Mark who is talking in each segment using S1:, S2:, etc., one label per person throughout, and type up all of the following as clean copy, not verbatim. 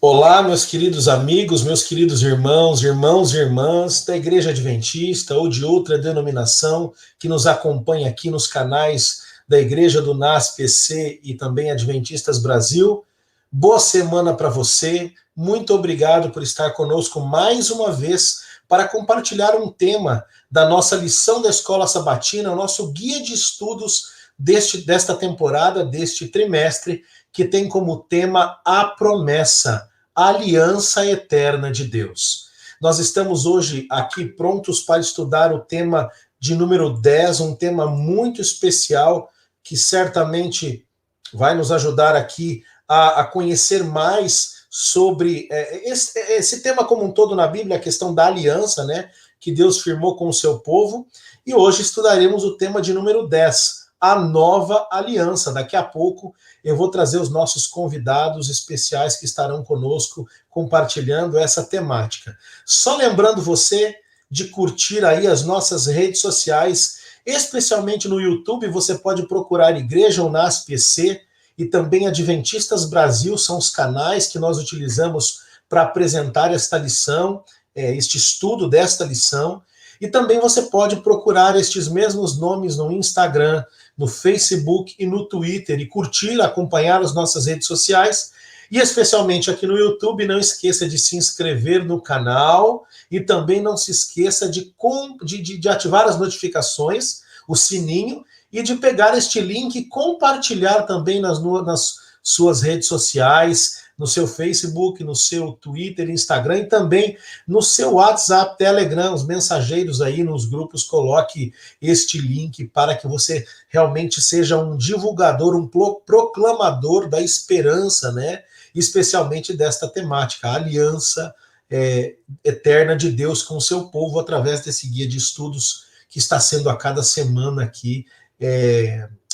S1: Olá, meus queridos amigos, meus queridos irmãos, irmãos e irmãs da Igreja Adventista ou de outra denominação que nos acompanha aqui nos canais da Igreja do NASPC e também Adventistas Brasil. Boa semana para você. Muito obrigado por estar conosco mais uma vez para compartilhar um tema da nossa lição da Escola Sabatina, o nosso guia de estudos desta temporada, deste trimestre, que tem como tema a promessa, a aliança eterna de Deus. Nós estamos hoje aqui prontos para estudar o tema de número 10, um tema muito especial que certamente vai nos ajudar aqui a conhecer mais sobre esse tema como um todo na Bíblia, a questão da aliança, né, que Deus firmou com o seu povo. E hoje estudaremos o tema de número 10, a nova aliança. Daqui a pouco eu vou trazer os nossos convidados especiais que estarão conosco compartilhando essa temática. Só lembrando você de curtir aí as nossas redes sociais, especialmente no YouTube, você pode procurar Igreja UNASPC e também Adventistas Brasil, são os canais que nós utilizamos para apresentar esta lição, este estudo desta lição. E também você pode procurar estes mesmos nomes no Instagram, no Facebook e no Twitter e curtir, acompanhar as nossas redes sociais. E especialmente aqui no YouTube, não esqueça de se inscrever no canal e também não se esqueça de ativar as notificações, o sininho, e de pegar este link e compartilhar também nas suas redes sociais, no seu Facebook, no seu Twitter, Instagram e também no seu WhatsApp, Telegram, os mensageiros aí nos grupos, coloque este link para que você realmente seja um divulgador, um proclamador da esperança, né? Especialmente desta temática, a aliança eterna de Deus com o seu povo através desse guia de estudos que está sendo a cada semana aqui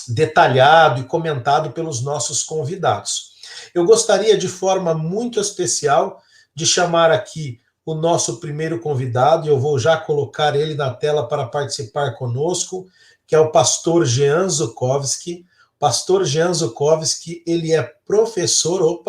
S1: detalhado e comentado pelos nossos convidados. Eu gostaria, de forma muito especial, de chamar aqui o nosso primeiro convidado, e eu vou já colocar ele na tela para participar conosco, que é o pastor Jean Zukovski. Pastor Jean Zukovski, ele é professor,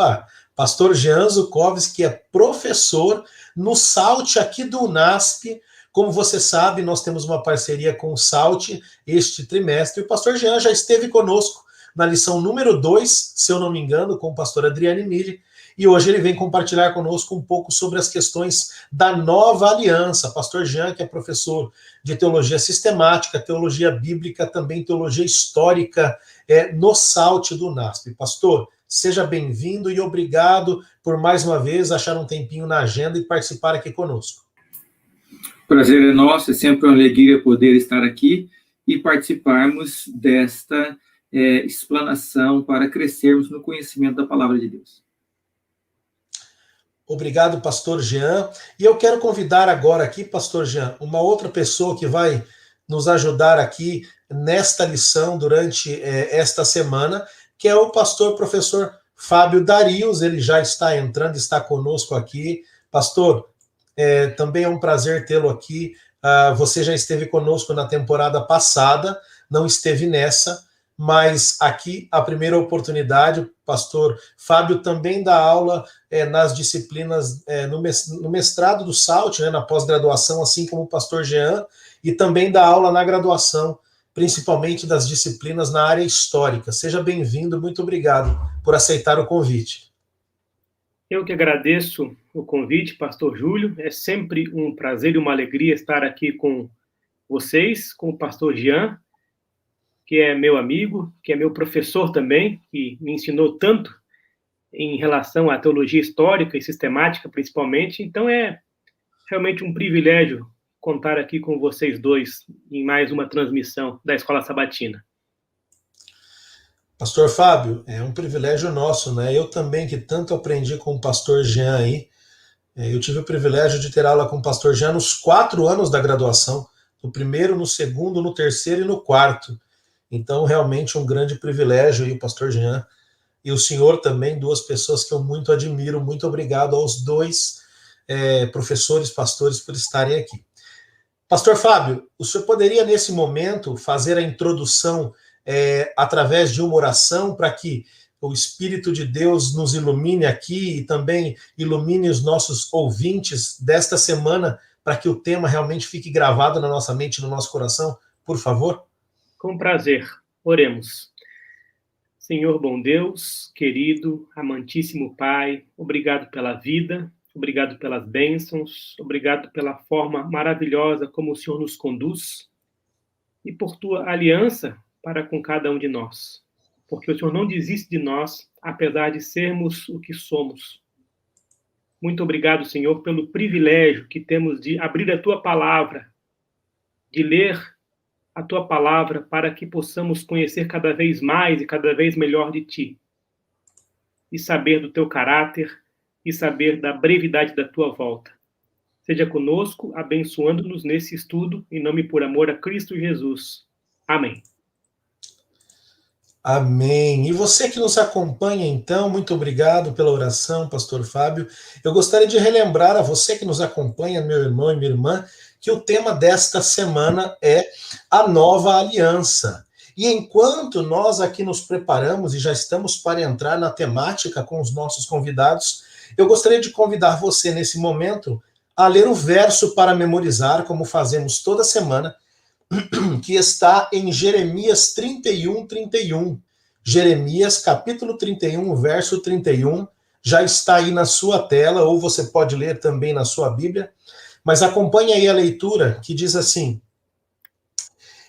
S1: pastor Jean Zukovski é professor no SALT aqui do UNASP. Como você sabe, nós temos uma parceria com o SALT este trimestre, e o pastor Jean já esteve conosco na lição número 2, se eu não me engano, com o pastor Adriane Mille, e hoje ele vem compartilhar conosco um pouco sobre as questões da nova aliança. Pastor Jean, que é professor de teologia sistemática, teologia bíblica, também teologia histórica no SALT do UNASP. Pastor, seja bem-vindo e obrigado por mais uma vez achar um tempinho na agenda e participar aqui conosco.
S2: Prazer é nosso, é sempre uma alegria poder estar aqui e participarmos desta explanação para crescermos no conhecimento da palavra de Deus.
S1: Obrigado, pastor Jean. E eu quero convidar agora aqui, pastor Jean, uma outra pessoa que vai nos ajudar aqui nesta lição durante esta semana, que é o pastor professor Fábio Darius. Ele já está entrando, está conosco aqui. Pastor, também é um prazer tê-lo aqui. Você já esteve conosco na temporada passada, não esteve nessa, mas aqui a primeira oportunidade. O pastor Fábio também dá aula nas disciplinas, no mestrado do SALT, né, na pós-graduação, assim como o pastor Jean, e também dá aula na graduação, principalmente das disciplinas na área histórica. Seja bem-vindo, muito obrigado por aceitar o convite.
S3: Eu que agradeço o convite, pastor Júlio. É sempre um prazer e uma alegria estar aqui com vocês, com o pastor Jean, que é meu amigo, que é meu professor também, que me ensinou tanto em relação à teologia histórica e sistemática, principalmente. Então, é realmente um privilégio contar aqui com vocês dois em mais uma transmissão da Escola Sabatina.
S1: Pastor Fábio, é um privilégio nosso, né? Eu também, que tanto aprendi com o pastor Jean aí, eu tive o privilégio de ter aula com o pastor Jean nos 4 anos da graduação, no primeiro, no segundo, no terceiro e no quarto. Então, realmente um grande privilégio, e o pastor Jean e o senhor também, duas pessoas que eu muito admiro. Muito obrigado aos dois professores, pastores, por estarem aqui. Pastor Fábio, o senhor poderia, nesse momento, fazer a introdução através de uma oração para que o Espírito de Deus nos ilumine aqui e também ilumine os nossos ouvintes desta semana, para que o tema realmente fique gravado na nossa mente, no nosso coração? Por favor.
S3: Com prazer. Oremos. Senhor bom Deus, querido, amantíssimo Pai, obrigado pela vida, obrigado pelas bênçãos, obrigado pela forma maravilhosa como o Senhor nos conduz e por tua aliança para com cada um de nós. Porque o Senhor não desiste de nós, apesar de sermos o que somos. Muito obrigado, Senhor, pelo privilégio que temos de abrir a tua palavra, de ler a tua palavra para que possamos conhecer cada vez mais e cada vez melhor de ti. E saber do teu caráter e saber da brevidade da tua volta. Seja conosco, abençoando-nos nesse estudo, em nome e por amor a Cristo Jesus. Amém.
S1: Amém. E você que nos acompanha, então, muito obrigado pela oração, pastor Fábio. Eu gostaria de relembrar a você que nos acompanha, meu irmão e minha irmã, que o tema desta semana é a nova aliança. E enquanto nós aqui nos preparamos e já estamos para entrar na temática com os nossos convidados, eu gostaria de convidar você nesse momento a ler o verso para memorizar, como fazemos toda semana, que está em Jeremias 31:31. Jeremias, capítulo 31, verso 31, já está aí na sua tela, ou você pode ler também na sua Bíblia, mas acompanhe aí a leitura, que diz assim: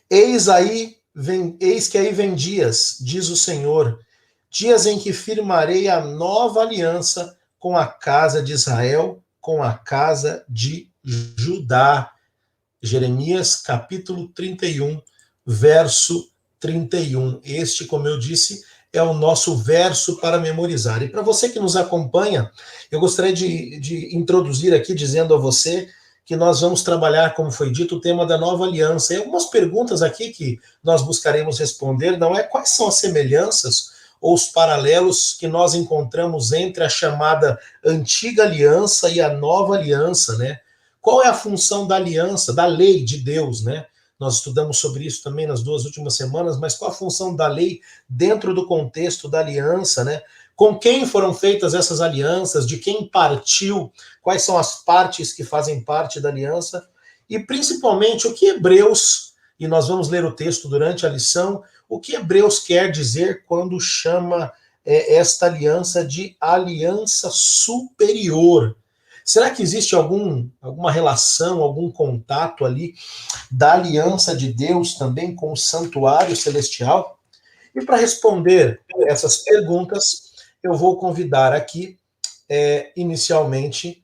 S1: eis que aí vem dias, diz o Senhor, dias em que firmarei a nova aliança com a casa de Israel, com a casa de Judá. Jeremias, capítulo 31, verso 31. Este, como eu disse, é o nosso verso para memorizar. E para você que nos acompanha, eu gostaria de introduzir aqui, dizendo a você que nós vamos trabalhar, como foi dito, o tema da nova aliança. E algumas perguntas aqui que nós buscaremos responder, não é quais são as semelhanças ou os paralelos que nós encontramos entre a chamada antiga aliança e a nova aliança, né? Qual é a função da aliança, da lei de Deus, né? Nós estudamos sobre isso também nas 2 últimas semanas, mas qual a função da lei dentro do contexto da aliança, né? Com quem foram feitas essas alianças, de quem partiu, quais são as partes que fazem parte da aliança, e principalmente o que Hebreus, e nós vamos ler o texto durante a lição, o que Hebreus quer dizer quando chama esta aliança de aliança superior. Será que existe alguma relação, algum contato ali da aliança de Deus também com o santuário celestial? E para responder essas perguntas, eu vou convidar aqui, inicialmente,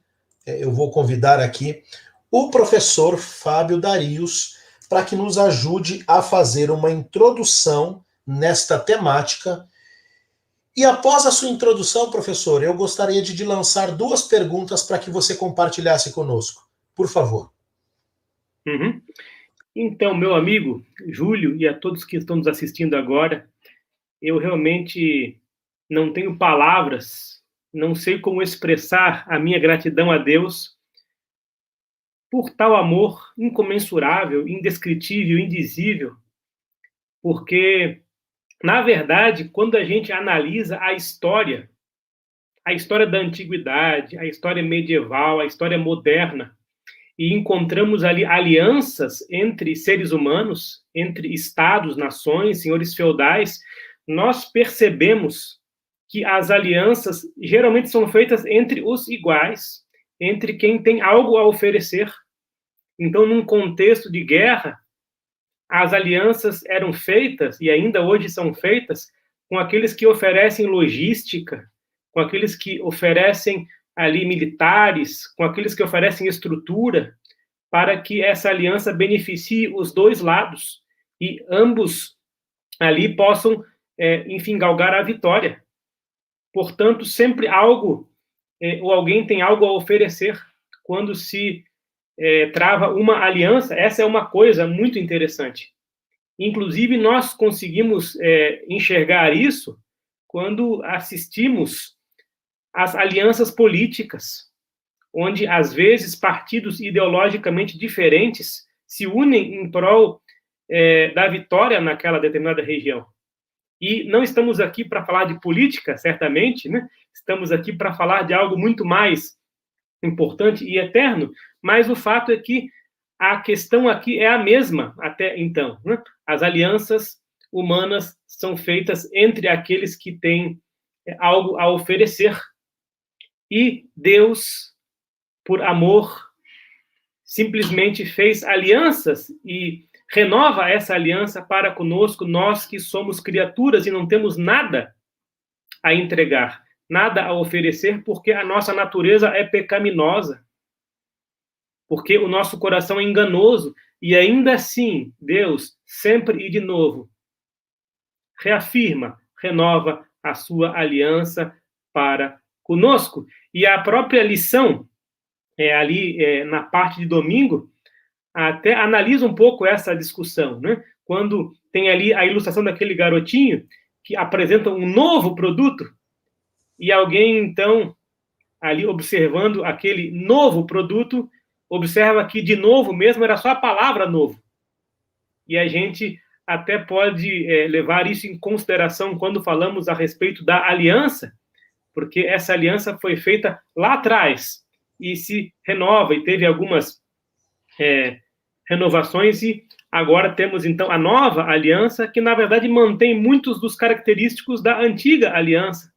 S1: o professor Fábio Darius para que nos ajude a fazer uma introdução nesta temática. E após a sua introdução, professor, eu gostaria de lançar 2 perguntas para que você compartilhasse conosco. Por favor.
S3: Uhum. Então, meu amigo Júlio e a todos que estão nos assistindo agora, eu realmente não tenho palavras, não sei como expressar a minha gratidão a Deus por tal amor incomensurável, indescritível, indizível, porque, na verdade, quando a gente analisa a história da antiguidade, a história medieval, a história moderna, e encontramos ali alianças entre seres humanos, entre estados, nações, senhores feudais, nós percebemos que as alianças geralmente são feitas entre os iguais, entre quem tem algo a oferecer. Então, num contexto de guerra, as alianças eram feitas, e ainda hoje são feitas, com aqueles que oferecem logística, com aqueles que oferecem ali militares, com aqueles que oferecem estrutura, para que essa aliança beneficie os dois lados e ambos ali possam enfim, galgar a vitória. Portanto, sempre algo, ou alguém tem algo a oferecer quando se trava uma aliança. Essa é uma coisa muito interessante. Inclusive, nós conseguimos enxergar isso quando assistimos às alianças políticas, onde, às vezes, partidos ideologicamente diferentes se unem em prol da vitória naquela determinada região. E não estamos aqui para falar de política, certamente, né? Estamos aqui para falar de algo muito mais importante e eterno, mas o fato é que a questão aqui é a mesma até então, né? As alianças humanas são feitas entre aqueles que têm algo a oferecer. E Deus, por amor, simplesmente fez alianças e renova essa aliança para conosco, nós que somos criaturas e não temos nada a entregar, nada a oferecer, porque a nossa natureza é pecaminosa, porque o nosso coração é enganoso, e ainda assim, Deus, sempre e de novo, reafirma, renova a sua aliança para conosco. E a própria lição, ali na parte de domingo, até analisa um pouco essa discussão, né? Quando tem ali a ilustração daquele garotinho que apresenta um novo produto e alguém, então, ali observando aquele novo produto, observa que, de novo mesmo, era só a palavra novo. E a gente até pode levar isso em consideração quando falamos a respeito da aliança, porque essa aliança foi feita lá atrás e se renova e teve algumas renovações, e agora temos, então, a nova aliança, que, na verdade, mantém muitos dos característicos da antiga aliança,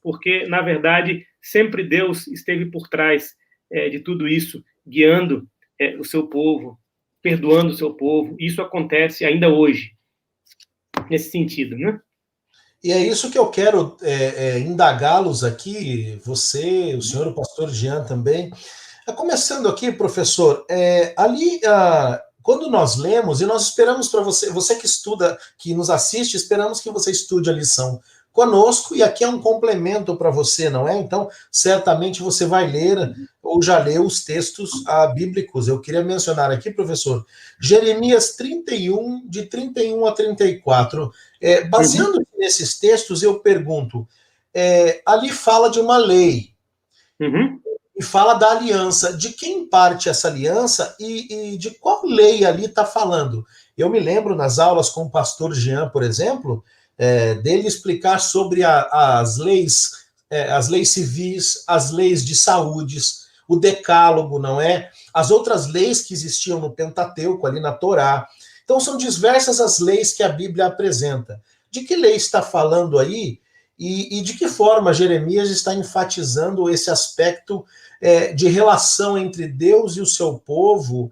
S3: porque, na verdade, sempre Deus esteve por trás de tudo isso, guiando o seu povo, perdoando o seu povo. Isso acontece ainda hoje, nesse sentido, né?
S1: E é isso que eu quero indagá-los aqui, você, o senhor, o pastor Jean também. Começando aqui, professor, quando nós lemos, e nós esperamos para você que estuda, que nos assiste, esperamos que você estude a lição conosco, e aqui é um complemento para você, não é? Então, certamente você vai ler, ou já leu os textos bíblicos. Eu queria mencionar aqui, professor, Jeremias 31, de 31 a 34. Baseando nesses textos, eu pergunto, ali fala de uma lei, e fala da aliança. De quem parte essa aliança e de qual lei ali está falando? Eu me lembro nas aulas com o pastor Jean, por exemplo, dele explicar sobre as leis civis, as leis de saúde, o decálogo, não é? As outras leis que existiam no Pentateuco, ali na Torá. Então são diversas as leis que a Bíblia apresenta. De que lei está falando aí? E de que forma Jeremias está enfatizando esse aspecto de relação entre Deus e o seu povo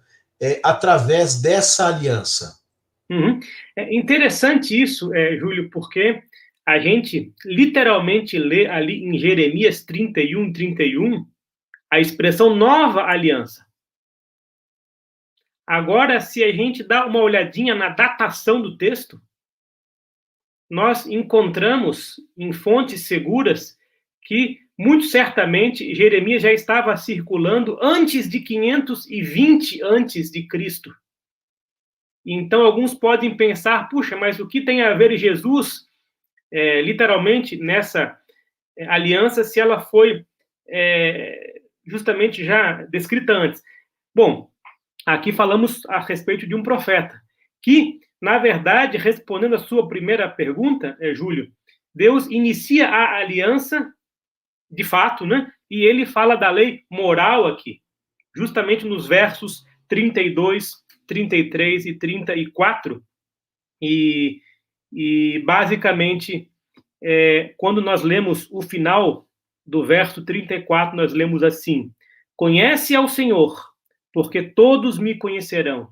S1: através dessa aliança?
S3: É interessante isso, Júlio, porque a gente literalmente lê ali em Jeremias 31, 31, a expressão nova aliança. Agora, se a gente dá uma olhadinha na datação do texto, nós encontramos em fontes seguras que, muito certamente, Jeremias já estava circulando antes de 520 antes de Cristo. Então, alguns podem pensar, puxa, mas o que tem a ver Jesus, literalmente, nessa aliança, se ela foi justamente já descrita antes? Bom, aqui falamos a respeito de um profeta, que, na verdade, respondendo a sua primeira pergunta, Júlio, Deus inicia a aliança, de fato, né? E ele fala da lei moral aqui, justamente nos versos 32, 33 e 34, e basicamente, quando nós lemos o final do verso 34, nós lemos assim: conhece ao Senhor, porque todos me conhecerão,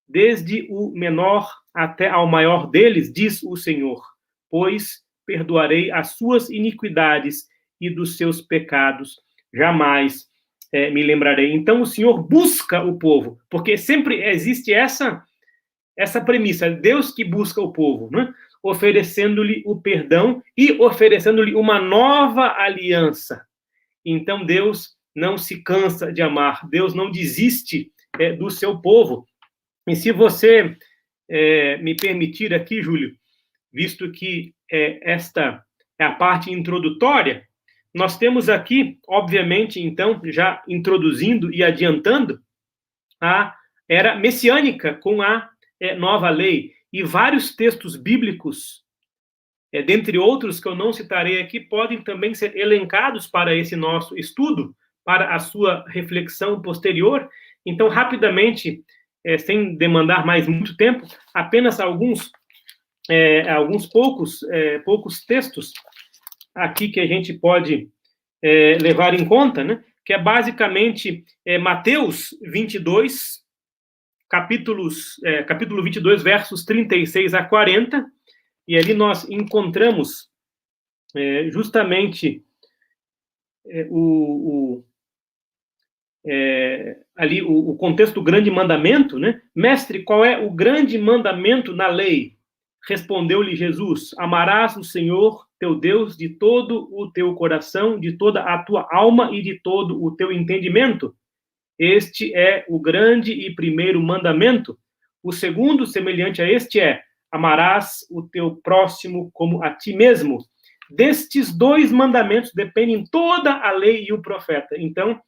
S3: desde o menor até ao maior deles, diz o Senhor, pois perdoarei as suas iniquidades e dos seus pecados jamais me lembrarei. Então, o Senhor busca o povo, porque sempre existe essa premissa, Deus que busca o povo, né? oferecendo-lhe o perdão e oferecendo-lhe uma nova aliança. Então, Deus não se cansa de amar, Deus não desiste do seu povo. E se você me permitir aqui, Júlio, visto que esta é a parte introdutória, nós temos aqui, obviamente, então, já introduzindo e adiantando a era messiânica com a nova lei. E vários textos bíblicos, dentre outros que eu não citarei aqui, podem também ser elencados para esse nosso estudo, para a sua reflexão posterior. Então, rapidamente, sem demandar mais muito tempo, apenas alguns poucos textos aqui que a gente pode levar em conta, né? Que é basicamente Mateus 22, capítulo 22, versos 36 a 40, e ali nós encontramos justamente ali o contexto do grande mandamento, né? Mestre, qual é o grande mandamento na lei? Respondeu-lhe Jesus: amarás o Senhor teu Deus de todo o teu coração, de toda a tua alma e de todo o teu entendimento. Este é o grande e primeiro mandamento. O segundo, semelhante a este, é: amarás o teu próximo como a ti mesmo. Destes dois mandamentos dependem toda a lei e o profeta. Então,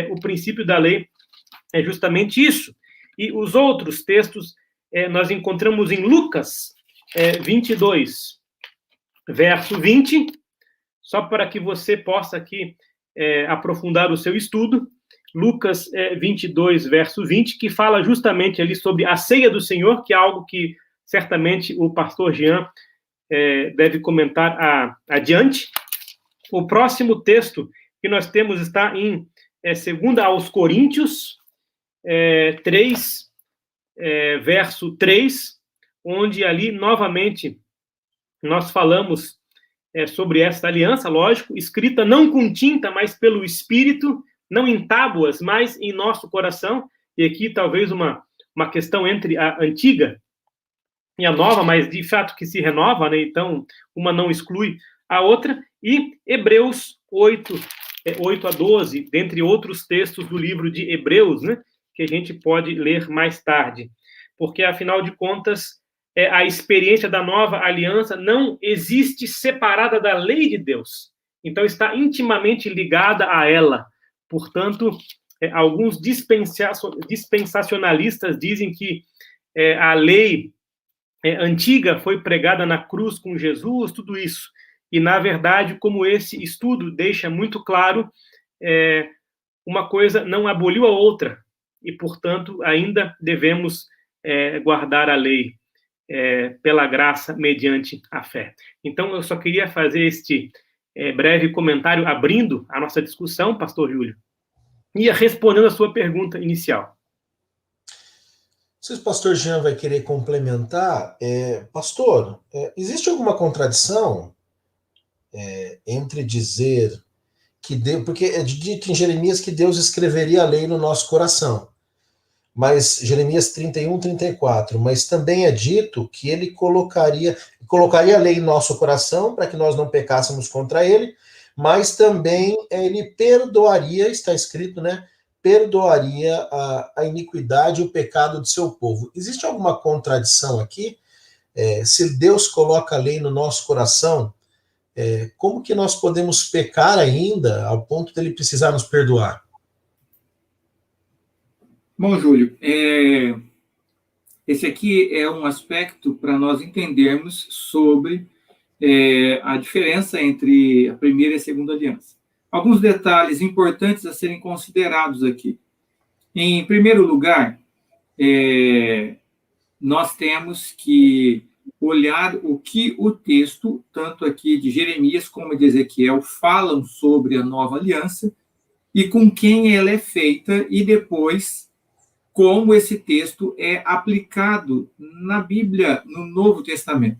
S3: o princípio da lei é justamente isso. E os outros textos nós encontramos em Lucas 22, verso 20, só para que você possa aqui aprofundar o seu estudo. Lucas 22, verso 20, que fala justamente ali sobre a ceia do Senhor, que é algo que certamente o pastor Jean deve comentar adiante. O próximo texto que nós temos está em 2 aos Coríntios 3, verso 3, onde ali, novamente, nós falamos sobre esta aliança, lógico, escrita não com tinta, mas pelo Espírito, não em tábuas, mas em nosso coração. E aqui talvez uma questão entre a antiga e a nova, mas de fato que se renova, né? Então, uma não exclui a outra. E Hebreus 8 a 12, dentre outros textos do livro de Hebreus, né? Que a gente pode ler mais tarde. Porque, afinal de contas, a experiência da nova aliança não existe separada da lei de Deus. Então, está intimamente ligada a ela. Portanto, alguns dispensacionalistas dizem que a lei antiga foi pregada na cruz com Jesus, tudo isso. E, na verdade, como esse estudo deixa muito claro, uma coisa não aboliu a outra. E, portanto, ainda devemos guardar a lei pela graça mediante a fé. Então, eu só queria fazer este breve comentário abrindo a nossa discussão, pastor Júlio, e respondendo a sua pergunta inicial.
S1: Não sei se o pastor Jean vai querer complementar. Pastor, existe alguma contradição entre dizer que Deus... Porque é dito em Jeremias que Deus escreveria a lei no nosso coração. Mas Jeremias 31, 34. Mas também é dito que ele colocaria a lei em nosso coração para que nós não pecássemos contra ele, mas também ele perdoaria, está escrito, né? Perdoaria a iniquidade e o pecado do seu povo. Existe alguma contradição aqui? Se Deus coloca a lei no nosso coração, como que nós podemos pecar ainda ao ponto dele precisar nos perdoar?
S2: Bom, Júlio, esse aqui é um aspecto para nós entendermos sobre a diferença entre a primeira e a segunda aliança. Alguns detalhes importantes a serem considerados aqui. Em primeiro lugar, nós temos que olhar o que o texto, tanto aqui de Jeremias como de Ezequiel, falam sobre a nova aliança e com quem ela é feita, e depois como esse texto é aplicado na Bíblia, no Novo Testamento.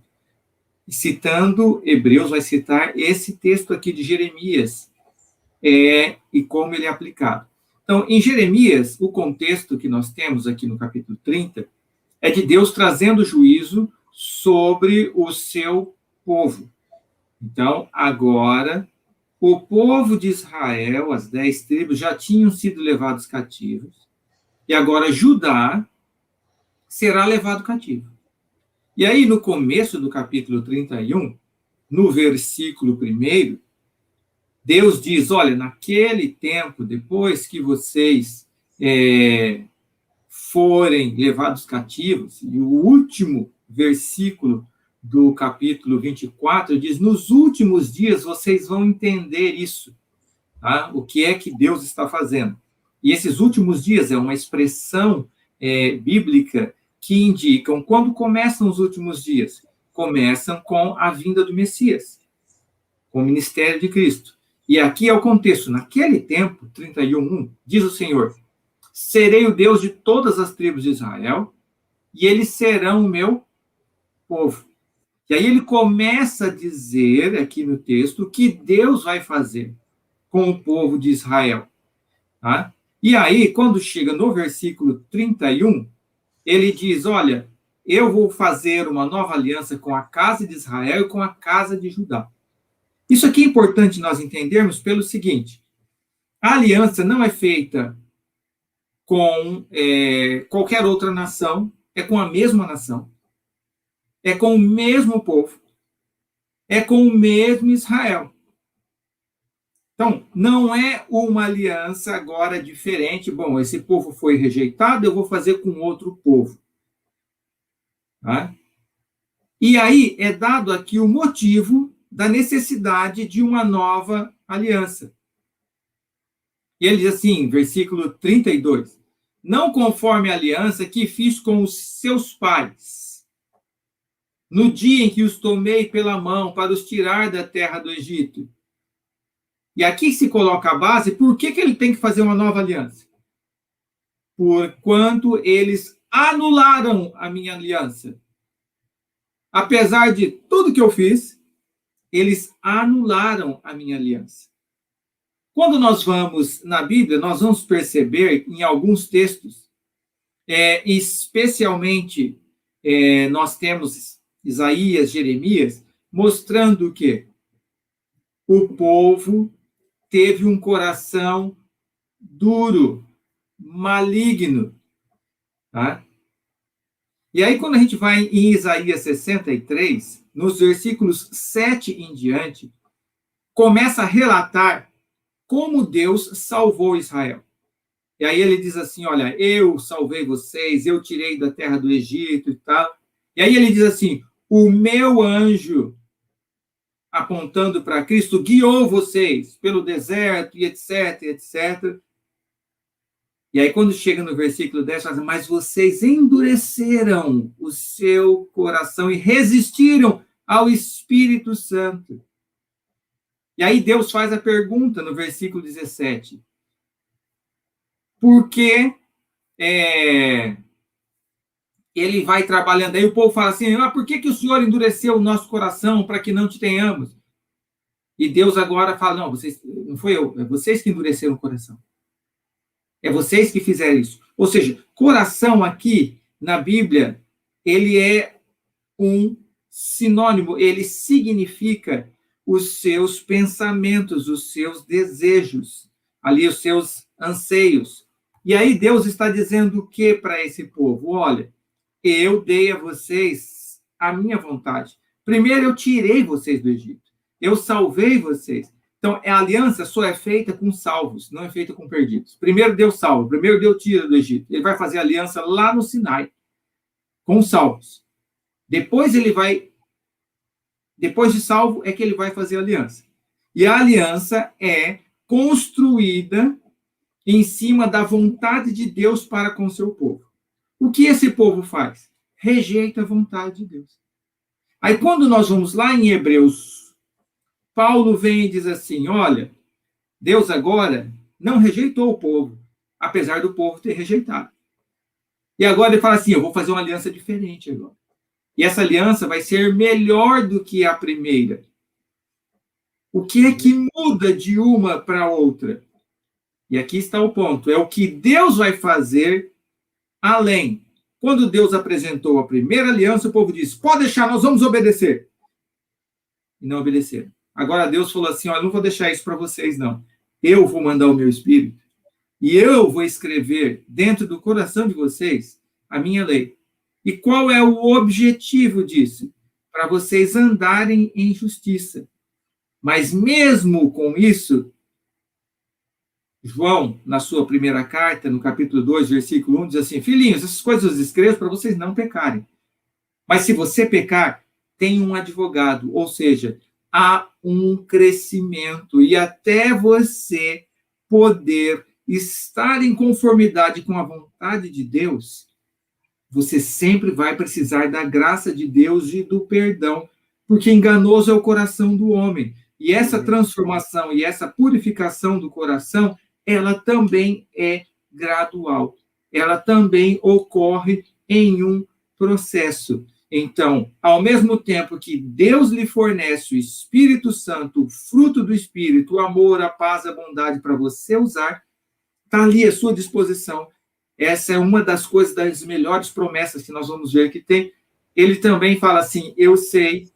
S2: Citando Hebreus, vai citar esse texto aqui de Jeremias, e como ele é aplicado. Então, em Jeremias, o contexto que nós temos aqui no capítulo 30 é de Deus trazendo juízo sobre o seu povo. Então, agora, o povo de Israel, as 10 tribos, já tinham sido levados cativos, e agora Judá será levado cativo. E aí, no começo do capítulo 31, no versículo 1, Deus diz, olha, naquele tempo, depois que vocês forem levados cativos, e o último versículo do capítulo 24 diz, nos últimos dias vocês vão entender isso, tá? O que é que Deus está fazendo. E esses últimos dias é uma expressão bíblica que indicam quando começam os últimos dias. Começam com a vinda do Messias, com o ministério de Cristo. E aqui é o contexto. Naquele tempo, 31:1, diz o Senhor, serei o Deus de todas as tribos de Israel, e eles serão o meu povo. E aí ele começa a dizer, aqui no texto, o que Deus vai fazer com o povo de Israel. Tá? E aí, quando chega no versículo 31, ele diz, olha, eu vou fazer uma nova aliança com a casa de Israel e com a casa de Judá. Isso aqui é importante nós entendermos pelo seguinte, a aliança não é feita com qualquer outra nação, é com a mesma nação, é com o mesmo povo, é com o mesmo Israel. Então, não é uma aliança agora diferente, bom, esse povo foi rejeitado, eu vou fazer com outro povo. Tá? E aí é dado aqui o motivo da necessidade de uma nova aliança. E ele diz assim, versículo 32, não conforme a aliança que fiz com os seus pais, no dia em que os tomei pela mão para os tirar da terra do Egito. E aqui se coloca a base, por que ele tem que fazer uma nova aliança? Porquanto eles anularam a minha aliança. Apesar de tudo que eu fiz, eles anularam a minha aliança. Quando nós vamos na Bíblia, nós vamos perceber em alguns textos, especialmente nós temos Isaías, Jeremias, mostrando que o povo teve um coração duro, maligno. Tá? E aí, quando a gente vai em Isaías 63, nos versículos 7 em diante, começa a relatar como Deus salvou Israel. E aí ele diz assim, olha, eu salvei vocês, eu tirei da terra do Egito e tal. E aí ele diz assim, o meu anjo, apontando para Cristo, guiou vocês pelo deserto e etc, etc. E aí quando chega no versículo 10, fala assim, mas vocês endureceram o seu coração e resistiram ao Espírito Santo. E aí Deus faz a pergunta no versículo 17. Por que ele vai trabalhando? Aí o povo fala assim, por que o Senhor endureceu o nosso coração para que não te tenhamos? E Deus agora fala, não foi eu, é vocês que endureceram o coração. É vocês que fizeram isso. Ou seja, coração aqui, na Bíblia, ele é um sinônimo, ele significa os seus pensamentos, os seus desejos, ali os seus anseios. E aí Deus está dizendo o que para esse povo? Olha, eu dei a vocês a minha vontade. Primeiro eu tirei vocês do Egito. Eu salvei vocês. Então, a aliança só é feita com salvos, não é feita com perdidos. Primeiro Deus salva, primeiro Deus tira do Egito. Ele vai fazer a aliança lá no Sinai, com os salvos. Depois de salvo, é que ele vai fazer a aliança. E a aliança é construída em cima da vontade de Deus para com o seu povo. O que esse povo faz? Rejeita a vontade de Deus. Aí, quando nós vamos lá em Hebreus, Paulo vem e diz assim, olha, Deus agora não rejeitou o povo, apesar do povo ter rejeitado. E agora ele fala assim, eu vou fazer uma aliança diferente agora. E essa aliança vai ser melhor do que a primeira. O que é que muda de uma para outra? E aqui está o ponto. É o que Deus vai fazer além Quando Deus apresentou a primeira aliança, o povo disse, pode deixar, nós vamos obedecer. E não obedeceram. Agora Deus falou assim, olha, não vou deixar isso para vocês, não. Eu vou mandar o meu Espírito e eu vou escrever dentro do coração de vocês a minha lei. E qual é o objetivo disso? Para vocês andarem em justiça. Mas mesmo com isso, João, na sua primeira carta, no capítulo 2, versículo 1, diz assim, filhinhos, essas coisas eu escrevo para vocês não pecarem. Mas se você pecar, tem um advogado, ou seja, há um crescimento e até você poder estar em conformidade com a vontade de Deus, você sempre vai precisar da graça de Deus e do perdão, porque enganoso é o coração do homem. E essa transformação e essa purificação do coração, ela também é gradual. Ela também ocorre em um processo. Então, ao mesmo tempo que Deus lhe fornece o Espírito Santo, o fruto do Espírito, o amor, a paz, a bondade para você usar, está ali à sua disposição. Essa é uma das coisas, das melhores promessas que nós vamos ver que tem. Ele também fala assim, eu sei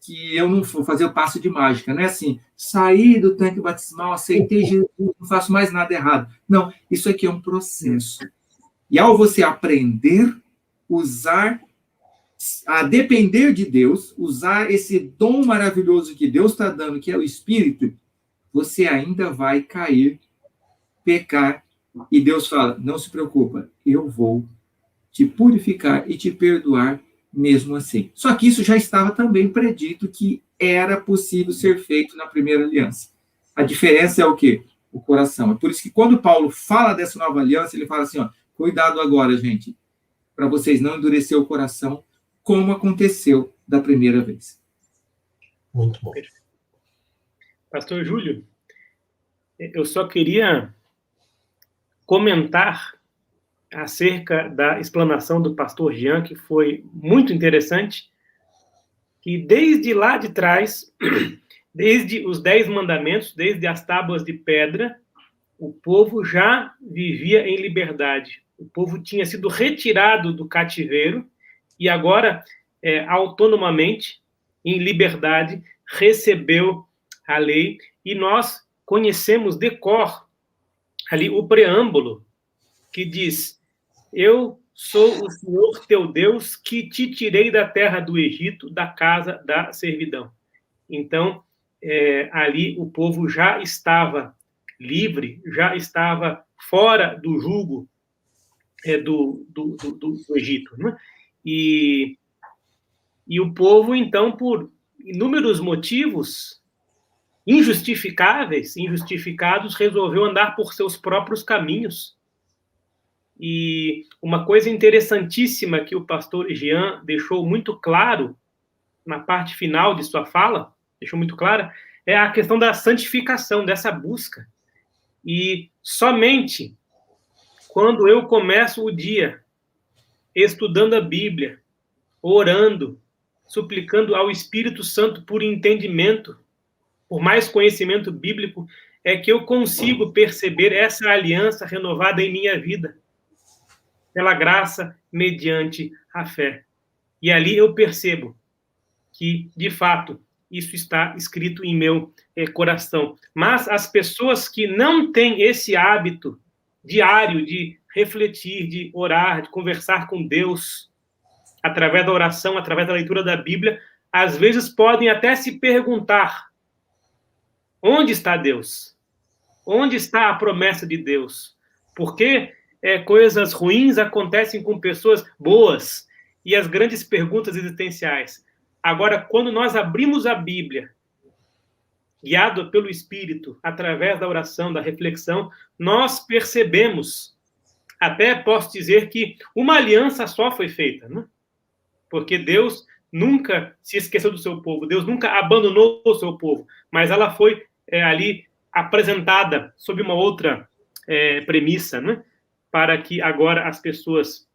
S2: que eu não vou fazer o passo de mágica, não é assim, saí do tanque batismal, aceitei Jesus, não faço mais nada errado. Não, isso aqui é um processo. E ao você aprender, usar, a depender de Deus, usar esse dom maravilhoso que Deus está dando, que é o Espírito, você ainda vai cair, pecar, e Deus fala, não se preocupa, eu vou te purificar e te perdoar mesmo assim. Só que isso já estava também predito que era possível ser feito na primeira aliança. A diferença é o quê? O coração. É por isso que quando Paulo fala dessa nova aliança, ele fala assim, ó, cuidado agora, gente, para vocês não endurecer o coração, como aconteceu da primeira vez.
S1: Muito bom.
S3: Pastor Júlio, eu só queria comentar acerca da explanação do pastor Jean, que foi muito interessante, que desde lá de trás, desde os 10 mandamentos, desde as tábuas de pedra, o povo já vivia em liberdade. O povo tinha sido retirado do cativeiro e agora, autonomamente, em liberdade, recebeu a lei. E nós conhecemos de cor ali o preâmbulo que diz, eu sou o Senhor teu Deus que te tirei da terra do Egito, da casa da servidão. Então, ali o povo já estava livre, já estava fora do jugo do Egito. Né? E o povo, então, por inúmeros motivos injustificados, resolveu andar por seus próprios caminhos. E uma coisa interessantíssima que o pastor Jean deixou muito claro na parte final de sua fala, deixou muito clara, é a questão da santificação, dessa busca. E somente quando eu começo o dia estudando a Bíblia, orando, suplicando ao Espírito Santo por entendimento, por mais conhecimento bíblico, é que eu consigo perceber essa aliança renovada em minha vida, pela graça, mediante a fé. E ali eu percebo que, de fato, isso está escrito em meu coração. Mas as pessoas que não têm esse hábito diário de refletir, de orar, de conversar com Deus, através da oração, através da leitura da Bíblia, às vezes podem até se perguntar, onde está Deus? Onde está a promessa de Deus? Por que coisas ruins acontecem com pessoas boas? E as grandes perguntas existenciais. Agora, quando nós abrimos a Bíblia, guiado pelo Espírito, através da oração, da reflexão, nós percebemos, até posso dizer que uma aliança só foi feita, né? Porque Deus nunca se esqueceu do seu povo, Deus nunca abandonou o seu povo, mas ela foi ali apresentada sob uma outra premissa, né? Para que agora as pessoas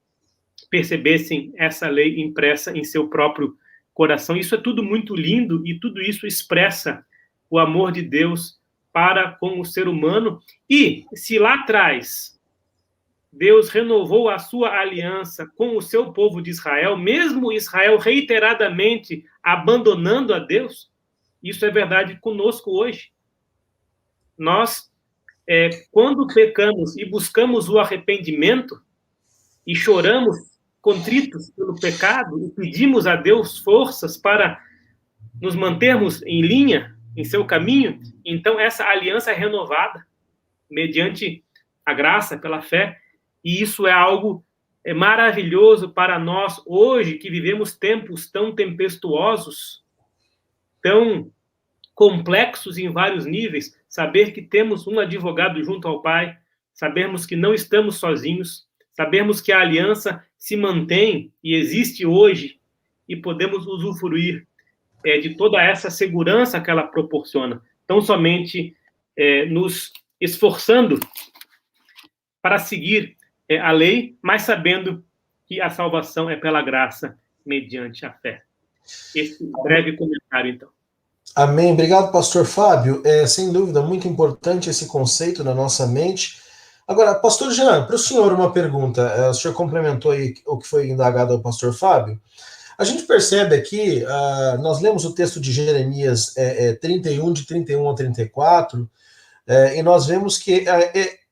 S3: percebessem essa lei impressa em seu próprio coração. Isso é tudo muito lindo e tudo isso expressa o amor de Deus para com o ser humano. E se lá atrás Deus renovou a sua aliança com o seu povo de Israel, mesmo Israel reiteradamente abandonando a Deus. Isso é verdade conosco hoje. Nós, quando pecamos e buscamos o arrependimento e choramos contritos pelo pecado e pedimos a Deus forças para nos mantermos em linha, em seu caminho, então essa aliança é renovada mediante a graça, pela fé, e isso é algo maravilhoso para nós hoje, que vivemos tempos tão tempestuosos, tão complexos em vários níveis, saber que temos um advogado junto ao Pai, sabermos que não estamos sozinhos, sabermos que a aliança se mantém e existe hoje e podemos usufruir de toda essa segurança que ela proporciona, tão somente nos esforçando para seguir a lei, mas sabendo que a salvação é pela graça, mediante a fé. Esse breve comentário, então.
S1: Amém. Obrigado, pastor Fábio. Sem dúvida, muito importante esse conceito na nossa mente. Agora, pastor Jean, para o senhor uma pergunta. O senhor complementou aí o que foi indagado ao pastor Fábio. A gente percebe aqui, nós lemos o texto de Jeremias 31, de 31 a 34, e nós vemos que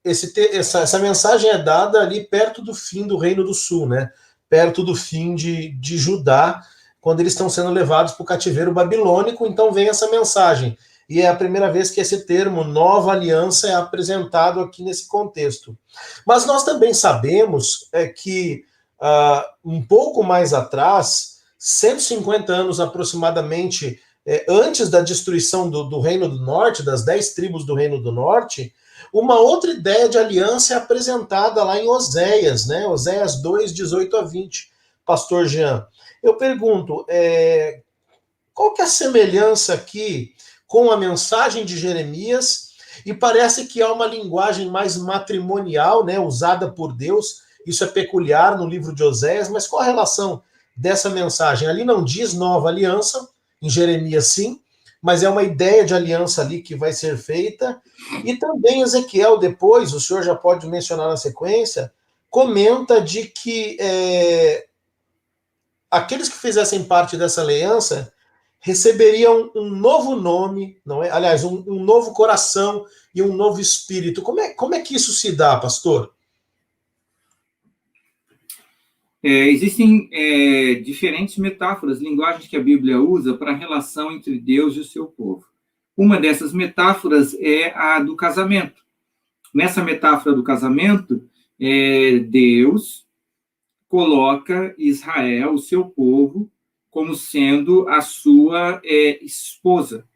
S1: essa mensagem é dada ali perto do fim do Reino do Sul, né? Perto do fim de Judá, quando eles estão sendo levados para o cativeiro babilônico, então vem essa mensagem. E é a primeira vez que esse termo, nova aliança, é apresentado aqui nesse contexto. Mas nós também sabemos que um pouco mais atrás, 150 anos aproximadamente, antes da destruição do Reino do Norte, das 10 tribos do Reino do Norte, uma outra ideia de aliança é apresentada lá em Oséias, né? Oséias 2, 18 a 20. Pastor Jean, eu pergunto, qual que é a semelhança aqui com a mensagem de Jeremias? E parece que há uma linguagem mais matrimonial, né, usada por Deus. Isso é peculiar no livro de Oséias, mas qual a relação dessa mensagem? Ali não diz nova aliança, em Jeremias sim, mas é uma ideia de aliança ali que vai ser feita. E também Ezequiel, depois, o senhor já pode mencionar na sequência, comenta de que aqueles que fizessem parte dessa aliança receberiam um novo nome, não é? Aliás, um novo coração e um novo espírito. Como é que isso se dá, pastor?
S2: Existem diferentes metáforas, linguagens que a Bíblia usa para a relação entre Deus e o seu povo. Uma dessas metáforas é a do casamento. Nessa metáfora do casamento, Deus coloca Israel, o seu povo, como sendo a sua esposa.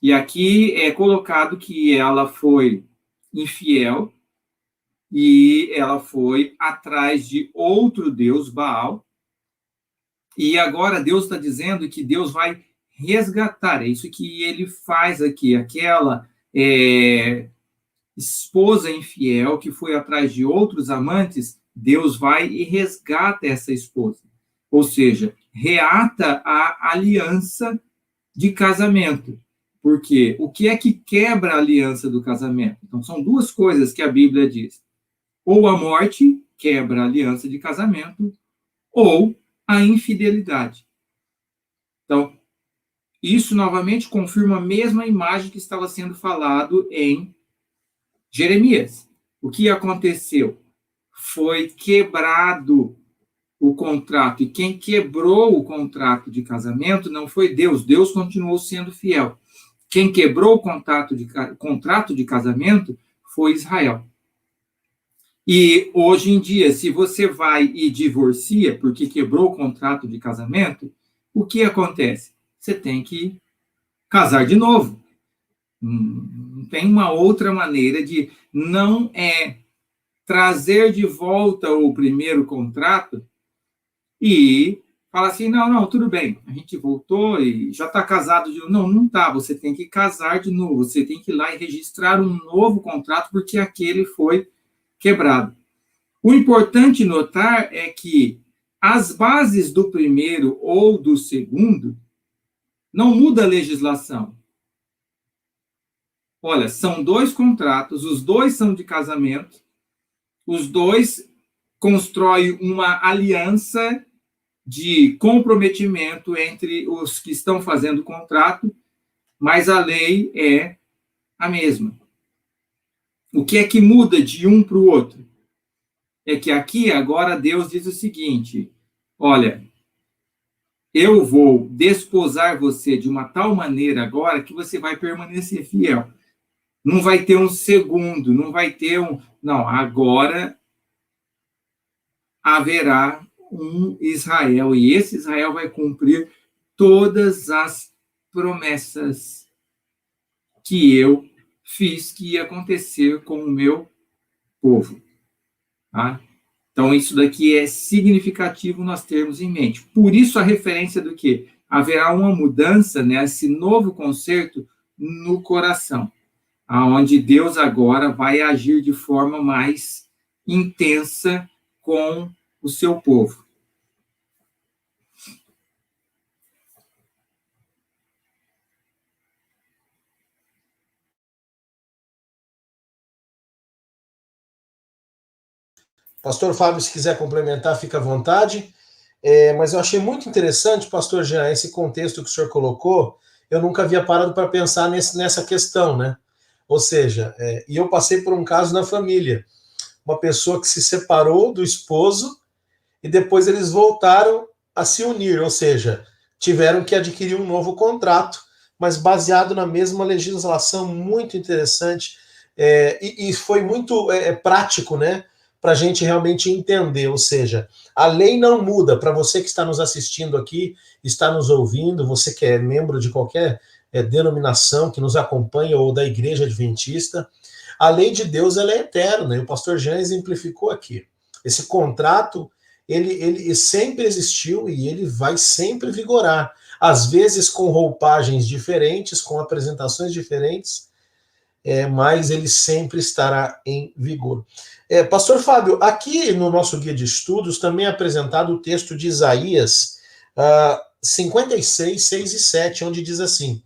S2: E aqui é colocado que ela foi infiel e ela foi atrás de outro Deus, Baal. E agora Deus está dizendo que Deus vai resgatar. É isso que ele faz aqui. Aquela esposa infiel que foi atrás de outros amantes, Deus vai e resgata essa esposa. Ou seja, reata a aliança de casamento. Porque o que é que quebra a aliança do casamento? Então, são duas coisas que a Bíblia diz. Ou a morte quebra a aliança de casamento, ou a infidelidade. Então, isso novamente confirma a mesma imagem que estava sendo falado em Jeremias. O que aconteceu? Foi quebrado o contrato. E quem quebrou o contrato de casamento não foi Deus. Deus continuou sendo fiel. Quem quebrou o contrato de casamento foi Israel. E hoje em dia, se você vai e divorcia porque quebrou o contrato de casamento, o que acontece? Você tem que casar de novo. Não tem uma outra maneira de não trazer de volta o primeiro contrato e falar assim, não, tudo bem, a gente voltou e já está casado de novo. Não está, você tem que casar de novo, você tem que ir lá e registrar um novo contrato porque aquele foi quebrado. O importante notar é que as bases do primeiro ou do segundo não muda a legislação. Olha, são dois contratos, os dois são de casamento, os dois constroem uma aliança de comprometimento entre os que estão fazendo o contrato, mas a lei é a mesma. O que é que muda de um para o outro? É que aqui, agora, Deus diz o seguinte: olha, eu vou desposar você de uma tal maneira agora que você vai permanecer fiel. Não vai ter um segundo, não vai ter um... Não, agora haverá um Israel, e esse Israel vai cumprir todas as promessas que eu fiz que ia acontecer com o meu povo. Tá? Então, isso daqui é significativo nós termos em mente. Por isso, a referência do que? Haverá uma mudança, né, esse novo concerto no coração, aonde Deus agora vai agir de forma mais intensa com o seu povo.
S1: Pastor Fábio, se quiser complementar, fica à vontade. Mas eu achei muito interessante, pastor Jean, esse contexto que o senhor colocou. Eu nunca havia parado para pensar nessa questão, né? Ou seja, e eu passei por um caso na família. Uma pessoa que se separou do esposo e depois eles voltaram a se unir, ou seja, tiveram que adquirir um novo contrato, mas baseado na mesma legislação. Muito interessante, e foi muito prático, né? Para a gente realmente entender, ou seja, a lei não muda. Para você que está nos assistindo aqui, está nos ouvindo, você que é membro de qualquer denominação que nos acompanha ou da Igreja Adventista, a lei de Deus ela é eterna, e o pastor Jean exemplificou aqui. Esse contrato, ele sempre existiu e ele vai sempre vigorar, às vezes com roupagens diferentes, com apresentações diferentes, mas ele sempre estará em vigor. Pastor Fábio, aqui no nosso guia de estudos também é apresentado o texto de Isaías 56, 6 e 7, onde diz assim: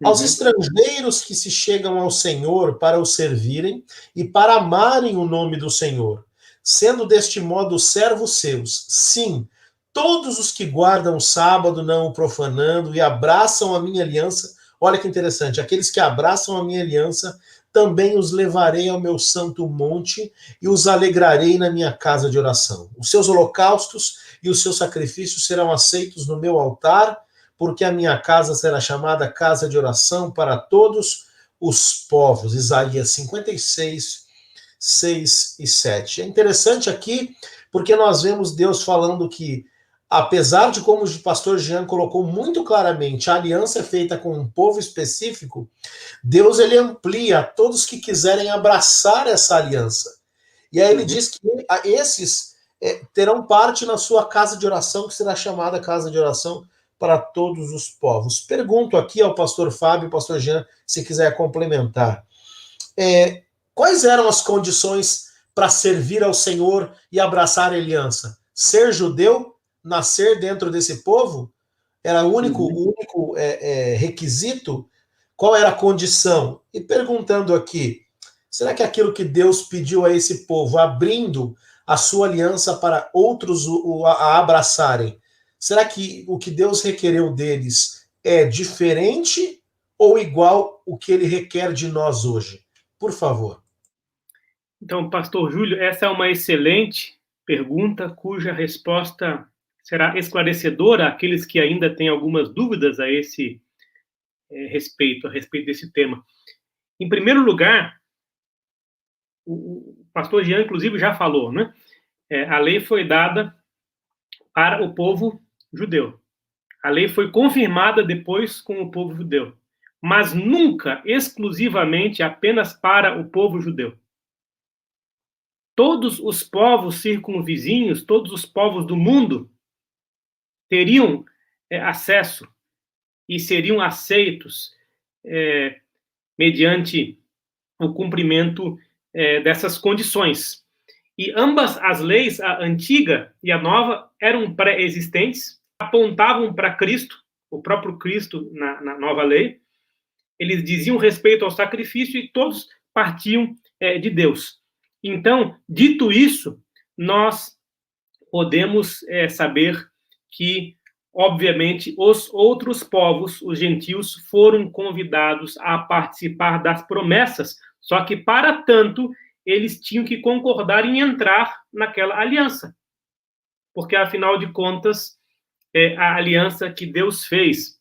S1: aos estrangeiros que se chegam ao Senhor para o servirem e para amarem o nome do Senhor, sendo deste modo servos seus, sim, todos os que guardam o sábado, não o profanando, e abraçam a minha aliança. Olha que interessante, aqueles que abraçam a minha aliança, também os levarei ao meu santo monte e os alegrarei na minha casa de oração. Os seus holocaustos e os seus sacrifícios serão aceitos no meu altar, porque a minha casa será chamada casa de oração para todos os povos. Isaías 56, 6 e 7. É interessante aqui, porque nós vemos Deus falando que, apesar de, como o pastor Jean colocou muito claramente, a aliança é feita com um povo específico, Deus ele amplia a todos que quiserem abraçar essa aliança. E aí ele diz que esses terão parte na sua casa de oração, que será chamada casa de oração para todos os povos. Pergunto aqui ao pastor Fábio, pastor Jean, se quiser complementar. Quais eram as condições para servir ao Senhor e abraçar a aliança? Ser judeu? Nascer dentro desse povo? Era o único requisito? Qual era a condição? E perguntando aqui, será que aquilo que Deus pediu a esse povo, abrindo a sua aliança para outros a abraçarem, será que o que Deus requereu deles é diferente ou igual o que ele requer de nós hoje? Por favor.
S3: Então, pastor Júlio, essa é uma excelente pergunta, cuja resposta será esclarecedora àqueles que ainda têm algumas dúvidas a esse respeito desse tema. Em primeiro lugar, o pastor Jean, inclusive, já falou, né? A lei foi dada para o povo judeu. A lei foi confirmada depois com o povo judeu, mas nunca exclusivamente apenas para o povo judeu. Todos os povos circunvizinhos, todos os povos do mundo teriam acesso e seriam aceitos mediante o cumprimento dessas condições. E ambas as leis, a antiga e a nova, eram pré-existentes, apontavam para Cristo, o próprio Cristo na nova lei. Eles diziam respeito ao sacrifício e todos partiam de Deus. Então, dito isso, nós podemos saber que, obviamente, os outros povos, os gentios, foram convidados a participar das promessas, só que, para tanto, eles tinham que concordar em entrar naquela aliança. Porque, afinal de contas, a aliança que Deus fez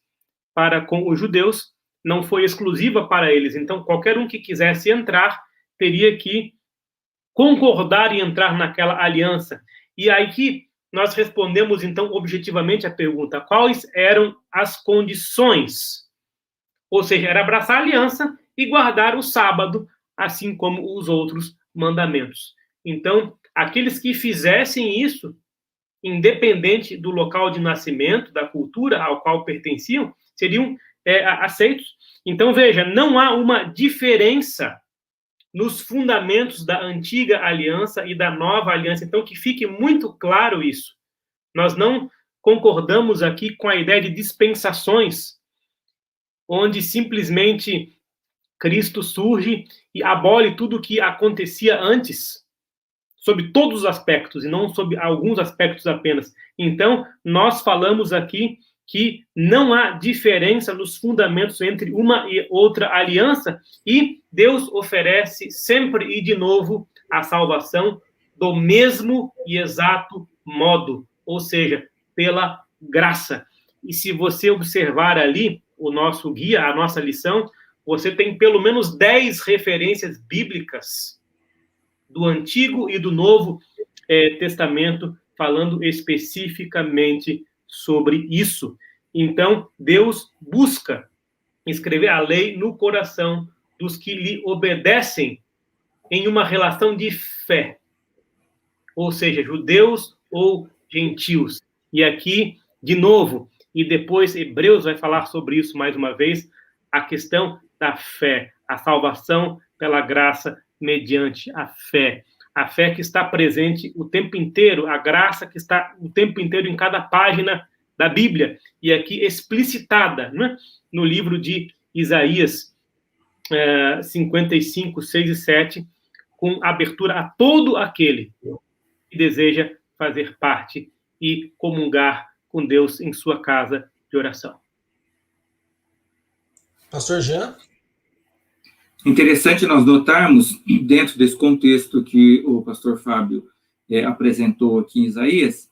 S3: para com os judeus não foi exclusiva para eles. Então, qualquer um que quisesse entrar teria que concordar em entrar naquela aliança. E aí que nós respondemos, então, objetivamente a pergunta: quais eram as condições? Ou seja, era abraçar a aliança e guardar o sábado, assim como os outros mandamentos. Então, aqueles que fizessem isso, independente do local de nascimento, da cultura ao qual pertenciam, seriam aceitos. Então, veja, não há uma diferença nos fundamentos da antiga aliança e da nova aliança. Então, que fique muito claro isso. Nós não concordamos aqui com a ideia de dispensações, onde simplesmente Cristo surge e abole tudo o que acontecia antes, sob todos os aspectos, e não sob alguns aspectos apenas. Então, nós falamos aqui que não há diferença nos fundamentos entre uma e outra aliança, e Deus oferece sempre e de novo a salvação do mesmo e exato modo, ou seja, pela graça. E se você observar ali o nosso guia, a nossa lição, você tem pelo menos 10 referências bíblicas do Antigo e do Novo Testamento falando especificamente sobre isso. Então, Deus busca escrever a lei no coração dos que lhe obedecem em uma relação de fé, ou seja, judeus ou gentios. E aqui, de novo, e depois Hebreus vai falar sobre isso mais uma vez, a questão da fé, a salvação pela graça mediante a fé que está presente o tempo inteiro, a graça que está o tempo inteiro em cada página da Bíblia, e aqui explicitada, né, no livro de Isaías 55, 6 e 7, com abertura a todo aquele que deseja fazer parte e comungar com Deus em sua casa de oração.
S1: Pastor Jean?
S2: Interessante nós notarmos, dentro desse contexto que o pastor Fábio apresentou aqui em Isaías,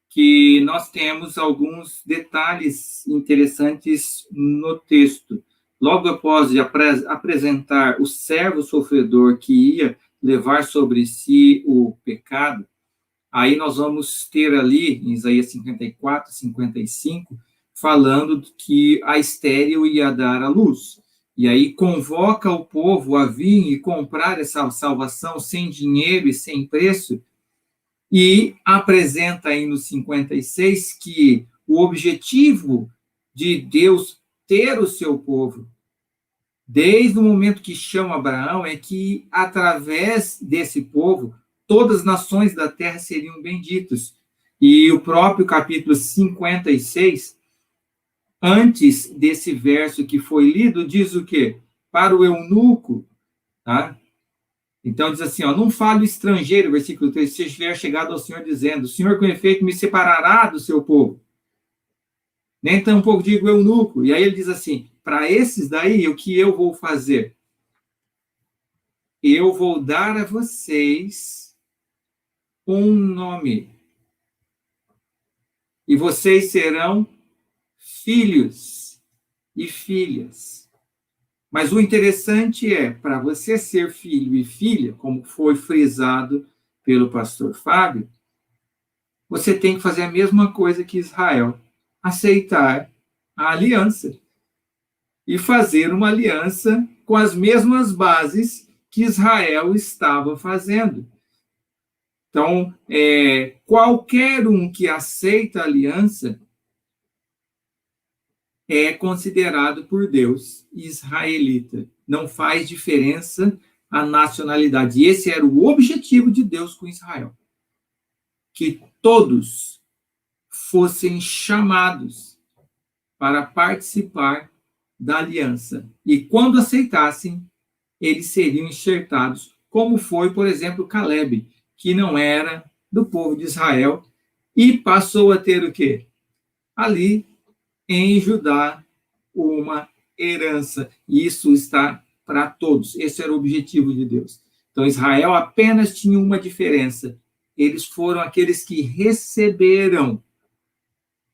S2: que nós temos alguns detalhes interessantes no texto. Logo após de apresentar o servo sofredor que ia levar sobre si o pecado, aí nós vamos ter ali, em Isaías 54, 55, falando que a estéril ia dar à luz. E aí convoca o povo a vir e comprar essa salvação sem dinheiro e sem preço, e apresenta aí no 56 que o objetivo de Deus ter o seu povo, desde o momento que chama Abraão, é que através desse povo, todas as nações da terra seriam benditas. E o próprio capítulo 56, antes desse verso que foi lido, diz o quê? Para o eunuco, tá? Então diz assim, não fale o estrangeiro, versículo 3, se estiver chegado ao Senhor dizendo, o Senhor com efeito me separará do seu povo. Nem tampouco digo eunuco. E aí ele diz assim, para esses daí, o que eu vou fazer? Eu vou dar a vocês um nome. E vocês serão filhos e filhas. Mas o interessante é, para você ser filho e filha, como foi frisado pelo pastor Fábio, você tem que fazer a mesma coisa que Israel, aceitar a aliança e fazer uma aliança com as mesmas bases que Israel estava fazendo. Então, qualquer um que aceita a aliança é considerado por Deus israelita. Não faz diferença a nacionalidade. E esse era o objetivo de Deus com Israel. Que todos fossem chamados para participar da aliança. E quando aceitassem, eles seriam enxertados como foi, por exemplo, Caleb, que não era do povo de Israel e passou a ter o quê? Ali em Judá, uma herança. E isso está para todos. Esse era o objetivo de Deus. Então, Israel apenas tinha uma diferença. Eles foram aqueles que receberam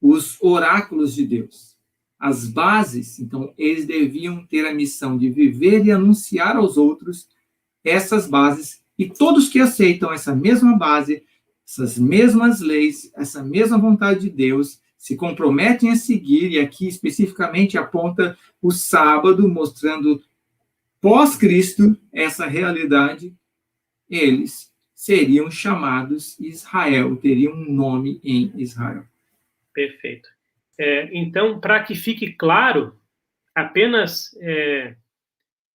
S2: os oráculos de Deus. As bases, então, eles deviam ter a missão de viver e anunciar aos outros essas bases, e todos que aceitam essa mesma base, essas mesmas leis, essa mesma vontade de Deus, se comprometem a seguir, e aqui especificamente aponta o sábado, mostrando pós-Cristo essa realidade, eles seriam chamados Israel, teriam um nome em Israel.
S3: Perfeito. Então, para que fique claro, apenas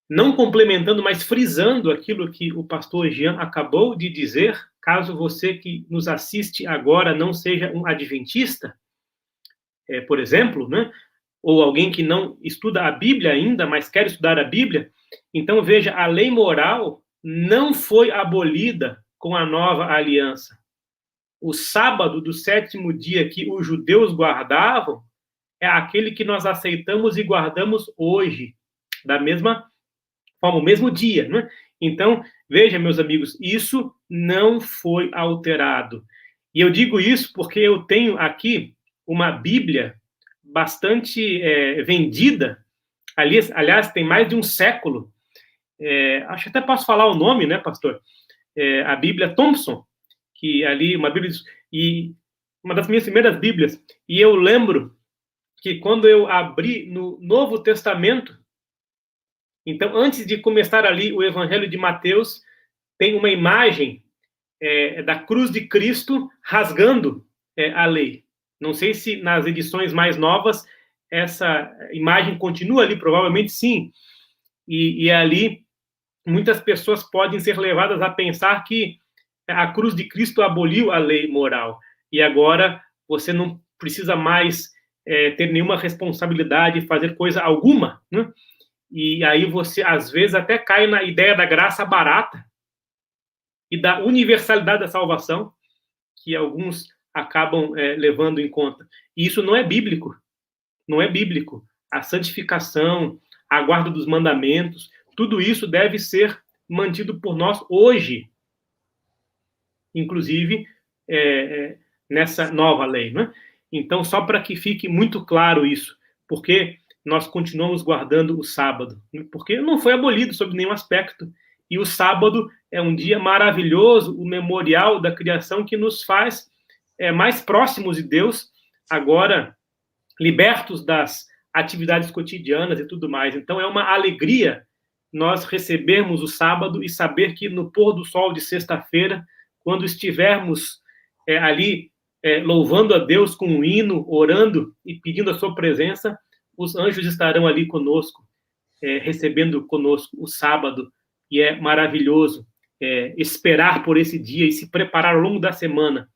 S3: não complementando, mas frisando aquilo que o pastor Jean acabou de dizer, caso você que nos assiste agora não seja um adventista, por exemplo, né, ou alguém que não estuda a Bíblia ainda, mas quer estudar a Bíblia, então veja, a lei moral não foi abolida com a nova aliança. O sábado do 7º dia que os judeus guardavam é aquele que nós aceitamos e guardamos hoje, da mesma forma, o mesmo dia, né? Então, veja, meus amigos, isso não foi alterado. E eu digo isso porque eu tenho aqui uma Bíblia bastante vendida, aliás, tem mais de um século, acho que até posso falar o nome, né, pastor? A Bíblia Thompson, que ali, uma Bíblia, e uma das minhas primeiras Bíblias, e eu lembro que quando eu abri no Novo Testamento, então, antes de começar ali o Evangelho de Mateus, tem uma imagem da cruz de Cristo rasgando a lei. Não sei se nas edições mais novas essa imagem continua ali, provavelmente sim. E ali muitas pessoas podem ser levadas a pensar que a cruz de Cristo aboliu a lei moral. E agora você não precisa mais ter nenhuma responsabilidade, fazer coisa alguma, né? E aí você, às vezes, até cai na ideia da graça barata e da universalidade da salvação, que alguns acabam levando em conta. E isso não é bíblico. Não é bíblico. A santificação, a guarda dos mandamentos, tudo isso deve ser mantido por nós hoje, inclusive nessa nova lei, né? Então, só para que fique muito claro isso, porque nós continuamos guardando o sábado, porque não foi abolido sob nenhum aspecto. E o sábado é um dia maravilhoso, o memorial da criação que nos faz mais próximos de Deus, agora libertos das atividades cotidianas e tudo mais. Então é uma alegria nós recebermos o sábado e saber que no pôr do sol de sexta-feira, quando estivermos ali louvando a Deus com um hino, orando e pedindo a sua presença, os anjos estarão ali conosco, recebendo conosco o sábado, e é maravilhoso esperar por esse dia e se preparar ao longo da semana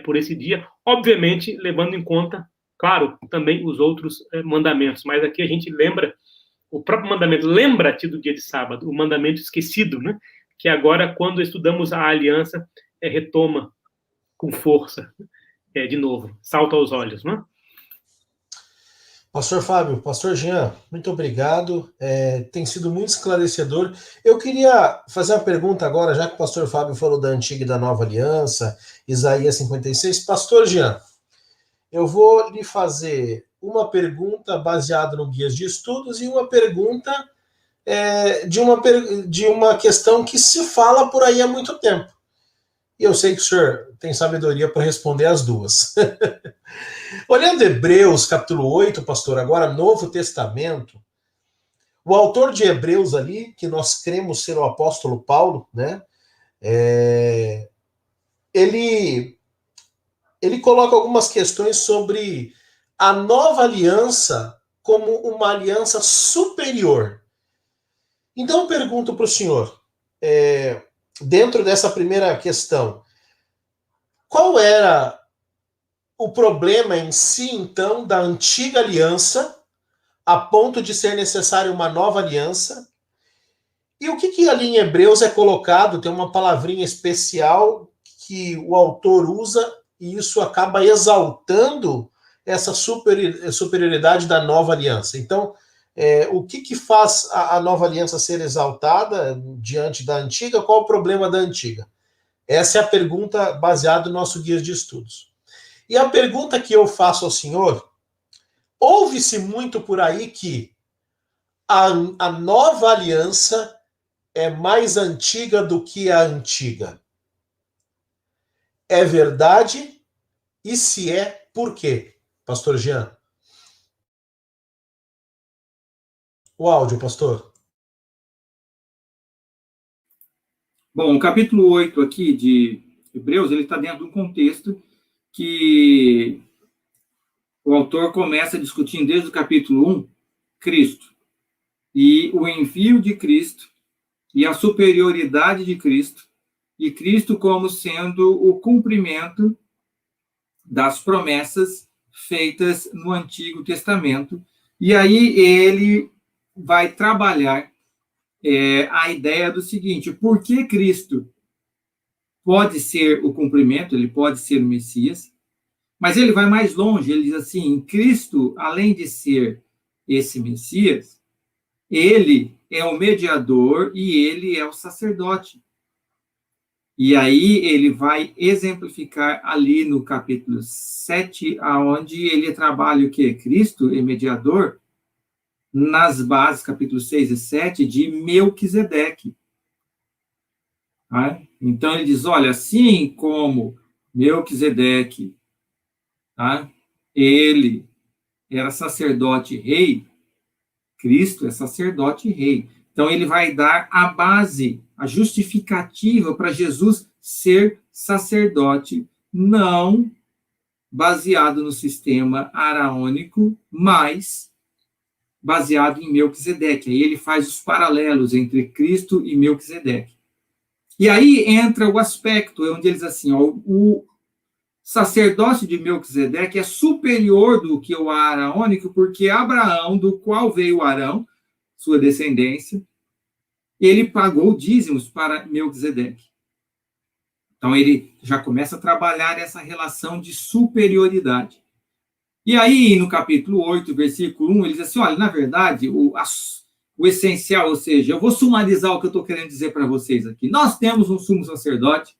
S3: por esse dia, obviamente levando em conta, claro, também os outros mandamentos, mas aqui a gente lembra o próprio mandamento, lembra-te do dia de sábado, o mandamento esquecido, né? Que agora, quando estudamos a aliança, retoma com força, de novo, salta aos olhos, né?
S1: Pastor Fábio, Pastor Jean, muito obrigado, tem sido muito esclarecedor. Eu queria fazer uma pergunta agora, já que o Pastor Fábio falou da antiga e da nova aliança, Isaías 56. Pastor Jean, eu vou lhe fazer uma pergunta baseada no Guias de Estudos e uma pergunta de uma questão que se fala por aí há muito tempo. E eu sei que o senhor tem sabedoria para responder as duas. Olhando Hebreus, capítulo 8, pastor, agora Novo Testamento, o autor de Hebreus ali, que nós cremos ser o apóstolo Paulo, né? Ele coloca algumas questões sobre a nova aliança como uma aliança superior. Então eu pergunto para o senhor, dentro dessa primeira questão, qual era o problema em si, então, da antiga aliança, a ponto de ser necessária uma nova aliança? E o que ali em Hebreus é colocado? Tem uma palavrinha especial que o autor usa e isso acaba exaltando essa superioridade da nova aliança. Então, o que faz a nova aliança ser exaltada diante da antiga? Qual o problema da antiga? Essa é a pergunta baseada no nosso guia de estudos. E a pergunta que eu faço ao senhor, ouve-se muito por aí que a nova aliança é mais antiga do que a antiga. É verdade? E se é, por quê? Pastor Jean. O áudio, pastor.
S2: Bom, o capítulo 8 aqui de Hebreus, ele está dentro de um contexto que o autor começa discutindo desde o capítulo 1, Cristo, e o envio de Cristo, e a superioridade de Cristo, e Cristo como sendo o cumprimento das promessas feitas no Antigo Testamento. E aí ele vai trabalhar a ideia do seguinte: por que Cristo pode ser o cumprimento, ele pode ser o Messias, mas ele vai mais longe, ele diz assim, Cristo, além de ser esse Messias, ele é o mediador e ele é o sacerdote. E aí ele vai exemplificar ali no capítulo 7, aonde ele trabalha o quê? Cristo é mediador, nas bases, capítulos 6 e 7, de Melquisedeque. Tá? Então ele diz, olha, assim como Melquisedeque, tá? Ele era sacerdote e rei, Cristo é sacerdote e rei. Então ele vai dar a base, a justificativa para Jesus ser sacerdote, não baseado no sistema araônico, mas baseado em Melquisedeque. Aí ele faz os paralelos entre Cristo e Melquisedeque. E aí entra o aspecto onde ele diz assim, ó, o sacerdócio de Melquisedeque é superior do que o araônico, porque Abraão, do qual veio Arão, sua descendência, ele pagou dízimos para Melquisedeque. Então, ele já começa a trabalhar essa relação de superioridade. E aí, no capítulo 8, versículo 1, ele diz assim, olha, na verdade, o essencial, ou seja, eu vou sumarizar o que eu estou querendo dizer para vocês aqui. Nós temos um sumo sacerdote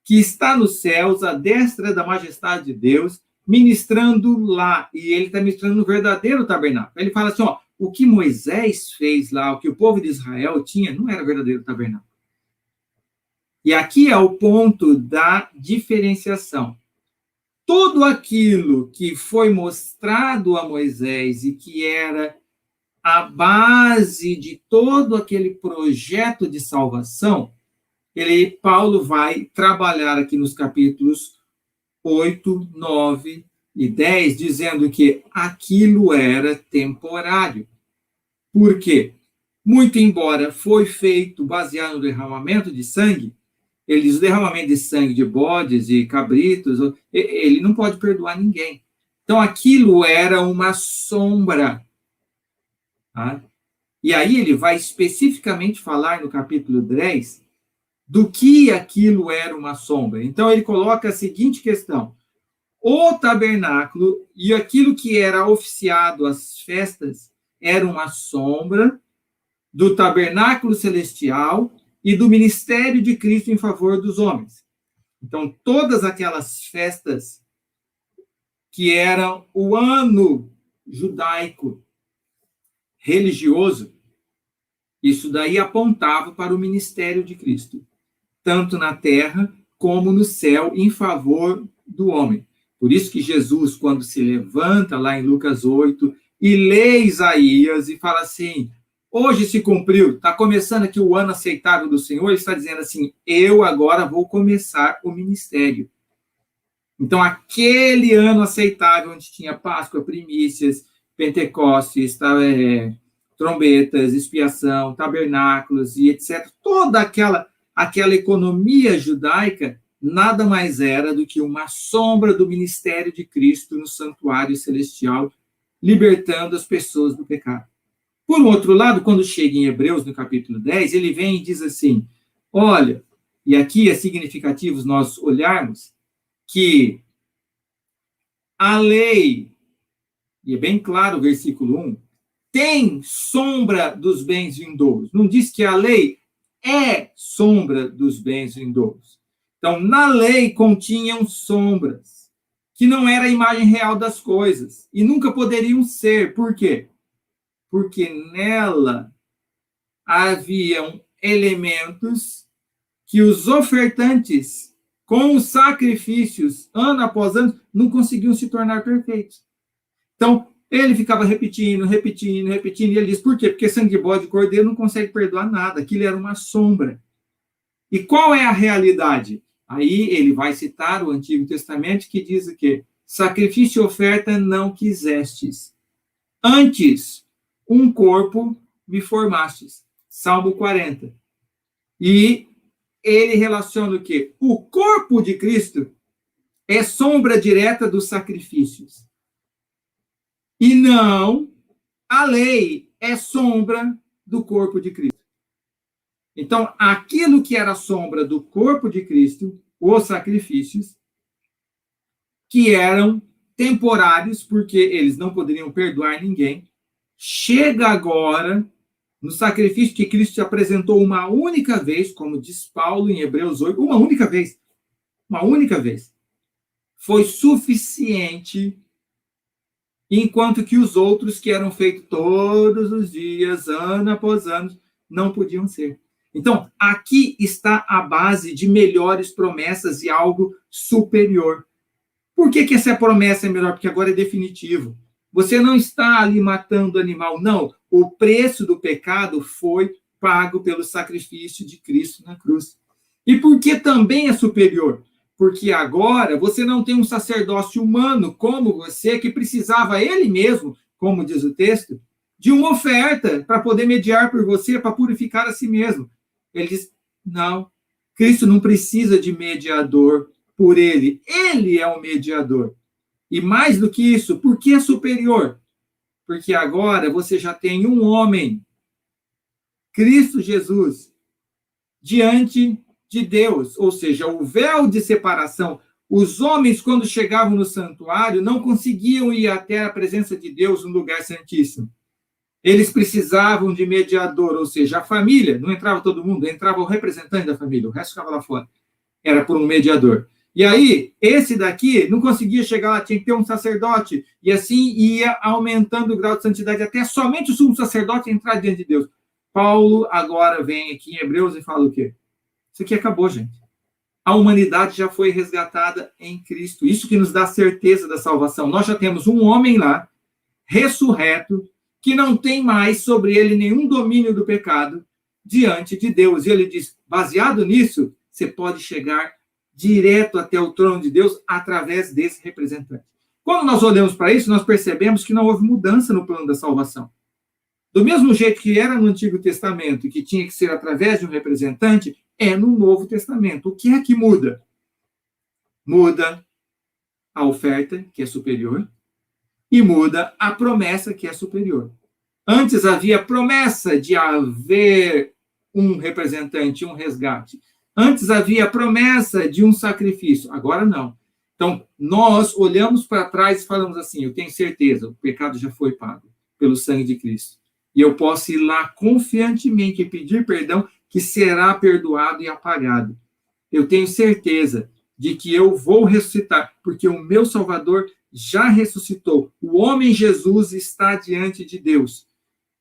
S2: que está nos céus, à destra da majestade de Deus, ministrando lá. E ele está ministrando no verdadeiro tabernáculo. Ele fala assim, ó, o que Moisés fez lá, o que o povo de Israel tinha, não era verdadeiro tabernáculo. E aqui é o ponto da diferenciação. Tudo aquilo que foi mostrado a Moisés e que era a base de todo aquele projeto de salvação, Paulo vai trabalhar aqui nos capítulos 8, 9 e 10, dizendo que aquilo era temporário. Por quê? Muito embora foi feito baseado no derramamento de sangue, ele diz o derramamento de sangue de bodes e cabritos, ele não pode perdoar ninguém. Então, aquilo era uma sombra. Tá? E aí ele vai especificamente falar no capítulo 10 do que aquilo era uma sombra. Então, ele coloca a seguinte questão. O tabernáculo e aquilo que era oficiado às festas era uma sombra do tabernáculo celestial e do ministério de Cristo em favor dos homens. Então, todas aquelas festas que eram o ano judaico religioso, isso daí apontava para o ministério de Cristo, tanto na terra como no céu, em favor do homem. Por isso que Jesus, quando se levanta lá em Lucas 8 e lê Isaías e fala assim, hoje se cumpriu, está começando aqui o ano aceitável do Senhor, ele está dizendo assim, eu agora vou começar o ministério. Então, aquele ano aceitável, onde tinha Páscoa, primícias, Pentecostes, trombetas, expiação, tabernáculos e etc., toda aquela economia judaica nada mais era do que uma sombra do ministério de Cristo no santuário celestial, libertando as pessoas do pecado. Por um outro lado, quando chega em Hebreus, no capítulo 10, ele vem e diz assim, olha, e aqui é significativo nós olharmos que a lei, e é bem claro o versículo 1, tem sombra dos bens vindouros. Não diz que a lei é sombra dos bens vindouros. Então, na lei continham sombras, que não era a imagem real das coisas, e nunca poderiam ser. Por quê? Porque nela haviam elementos que os ofertantes, com os sacrifícios, ano após ano, não conseguiam se tornar perfeitos. Então, ele ficava repetindo, e ele diz, por quê? Porque sangue de bode e cordeiro não consegue perdoar nada, aquilo era uma sombra. E qual é a realidade? Aí ele vai citar o Antigo Testamento, que diz o quê? Sacrifício e oferta não quisestes. Antes, um corpo me formastes. Salmo 40. E ele relaciona o quê? O corpo de Cristo é sombra direta dos sacrifícios. E não a lei é sombra do corpo de Cristo. Então, aquilo que era sombra do corpo de Cristo, os sacrifícios, que eram temporários, porque eles não poderiam perdoar ninguém, chega agora no sacrifício que Cristo apresentou uma única vez, como diz Paulo em Hebreus 8, uma única vez, foi suficiente, enquanto que os outros que eram feitos todos os dias, ano após ano, não podiam ser. Então, aqui está a base de melhores promessas e algo superior. Por que essa promessa é melhor? Porque agora é definitivo. Você não está ali matando animal, não. O preço do pecado foi pago pelo sacrifício de Cristo na cruz. E por que também é superior? Porque agora você não tem um sacerdócio humano como você, que precisava ele mesmo, como diz o texto, de uma oferta para poder mediar por você, para purificar a si mesmo. Ele diz, não, Cristo não precisa de mediador por ele. Ele é o mediador. E mais do que isso, por que é superior? Porque agora você já tem um homem, Cristo Jesus, diante de Deus. Ou seja, o véu de separação. Os homens, quando chegavam no santuário, não conseguiam ir até a presença de Deus no lugar santíssimo. Eles precisavam de mediador, ou seja, a família, não entrava todo mundo, entrava o representante da família, o resto ficava lá fora. Era por um mediador. E aí, esse daqui não conseguia chegar lá, tinha que ter um sacerdote, e assim ia aumentando o grau de santidade, até somente o sumo sacerdote entrar diante de Deus. Paulo agora vem aqui em Hebreus e fala o quê? Isso aqui acabou, gente. A humanidade já foi resgatada em Cristo. Isso que nos dá certeza da salvação. Nós já temos um homem lá, ressurreto, que não tem mais sobre ele nenhum domínio do pecado diante de Deus. E ele diz, baseado nisso, você pode chegar direto até o trono de Deus através desse representante. Quando nós olhamos para isso, nós percebemos que não houve mudança no plano da salvação. Do mesmo jeito que era no Antigo Testamento, que tinha que ser através de um representante, é no Novo Testamento. O que é que muda? Muda a oferta, que é superior, e muda a promessa, que é superior. Antes havia promessa de haver um representante, um resgate. Antes havia promessa de um sacrifício, agora não. Então, nós olhamos para trás e falamos assim, eu tenho certeza, o pecado já foi pago pelo sangue de Cristo. E eu posso ir lá confiantemente e pedir perdão, que será perdoado e apagado. Eu tenho certeza de que eu vou ressuscitar, porque o meu Salvador já ressuscitou. O homem Jesus está diante de Deus.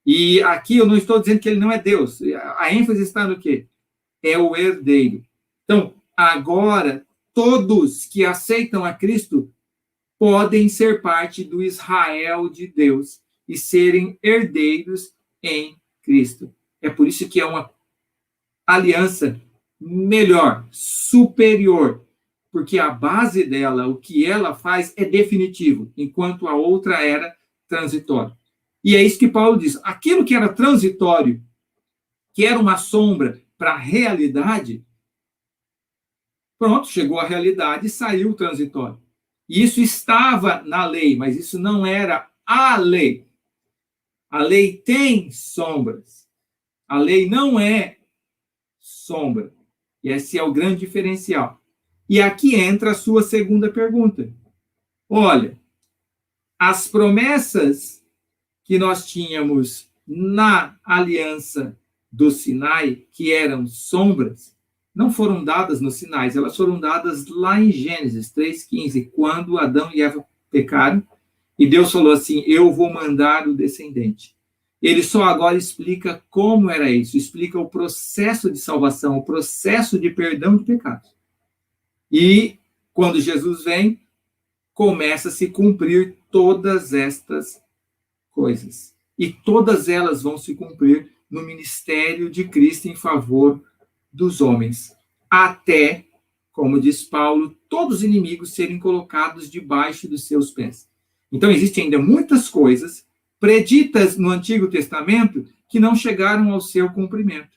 S2: E aqui eu não estou dizendo que ele não é Deus. A ênfase está no quê? É o herdeiro. Então, agora, todos que aceitam a Cristo podem ser parte do Israel de Deus e serem herdeiros em Cristo. É por isso que é uma aliança melhor, superior, porque a base dela, o que ela faz é definitivo, enquanto a outra era transitória. E é isso que Paulo diz. Aquilo que era transitório, que era uma sombra para a realidade, pronto, chegou a realidade e saiu o transitório. E isso estava na lei, mas isso não era a lei. A lei tem sombras. A lei não é sombra. E esse é o grande diferencial. E aqui entra a sua segunda pergunta. Olha, as promessas que nós tínhamos na aliança do Sinai, que eram sombras, não foram dadas no Sinai, elas foram dadas lá em Gênesis 3,15, quando Adão e Eva pecaram, e Deus falou assim, eu vou mandar o descendente. Ele só agora explica como era isso, explica o processo de salvação, o processo de perdão de pecados. E quando Jesus vem, começa a se cumprir todas estas coisas. E todas elas vão se cumprir no ministério de Cristo em favor dos homens. Até, como diz Paulo, todos os inimigos serem colocados debaixo dos seus pés. Então, existem ainda muitas coisas preditas no Antigo Testamento que não chegaram ao seu cumprimento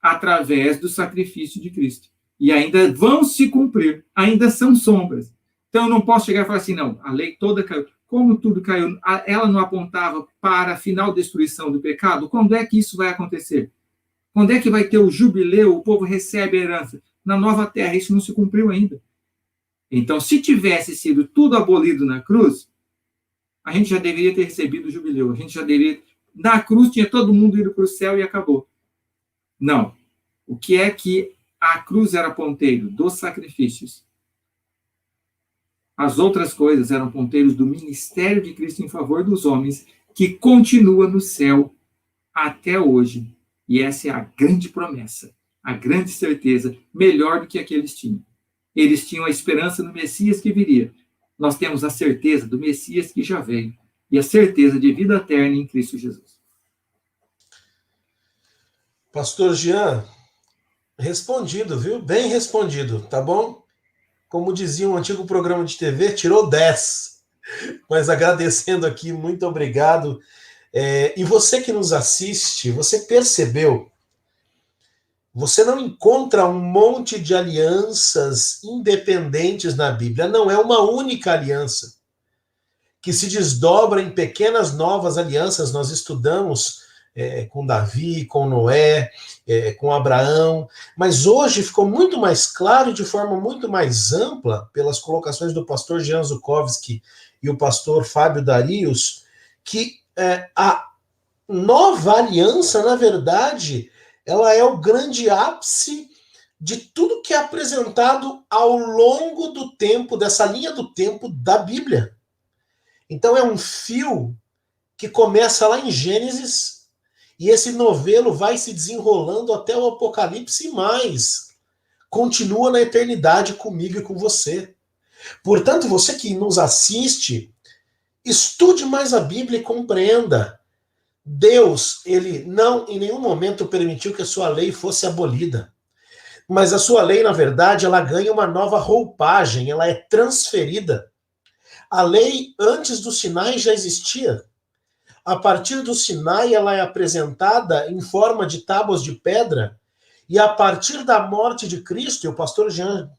S2: através do sacrifício de Cristo. E ainda vão se cumprir, ainda são sombras. Então, eu não posso chegar e falar assim, não, a lei toda caiu. Como tudo caiu, ela não apontava para a final destruição do pecado? Quando é que isso vai acontecer? Quando é que vai ter o jubileu, o povo recebe a herança? Na nova terra, isso não se cumpriu ainda. Então, se tivesse sido tudo abolido na cruz, a gente já deveria ter recebido o jubileu. A gente já deveria... Na cruz tinha todo mundo indo para o céu e acabou. Não. O que é que a cruz era ponteiro? Dos sacrifícios. As outras coisas eram ponteiros do ministério de Cristo em favor dos homens, que continua no céu até hoje. E essa é a grande promessa, a grande certeza, melhor do que a que eles tinham. Eles tinham a esperança no Messias que viria. Nós temos a certeza do Messias que já veio e a certeza de vida eterna em Cristo Jesus.
S1: Pastor Jean, respondido, viu? Bem respondido, tá bom? Como dizia um antigo programa de TV, tirou 10. Mas agradecendo aqui, muito obrigado. E você que nos assiste, você percebeu? Você não encontra um monte de alianças independentes na Bíblia. Não é uma única aliança que se desdobra em pequenas novas alianças. Nós estudamos com Davi, com Noé, com Abraão, mas hoje ficou muito mais claro e de forma muito mais ampla, pelas colocações do pastor Jean Zukovski e o pastor Fábio Darius, que a nova aliança, na verdade, ela é o grande ápice de tudo que é apresentado ao longo do tempo, dessa linha do tempo da Bíblia. Então é um fio que começa lá em Gênesis, e esse novelo vai se desenrolando até o Apocalipse e mais. Continua na eternidade comigo e com você. Portanto, você que nos assiste, estude mais a Bíblia e compreenda. Deus, ele não em nenhum momento permitiu que a sua lei fosse abolida. Mas a sua lei, na verdade, ela ganha uma nova roupagem, ela é transferida. A lei, antes do Sinai, já existia. A partir do Sinai, ela é apresentada em forma de tábuas de pedra, e a partir da morte de Cristo, e o pastor Jean,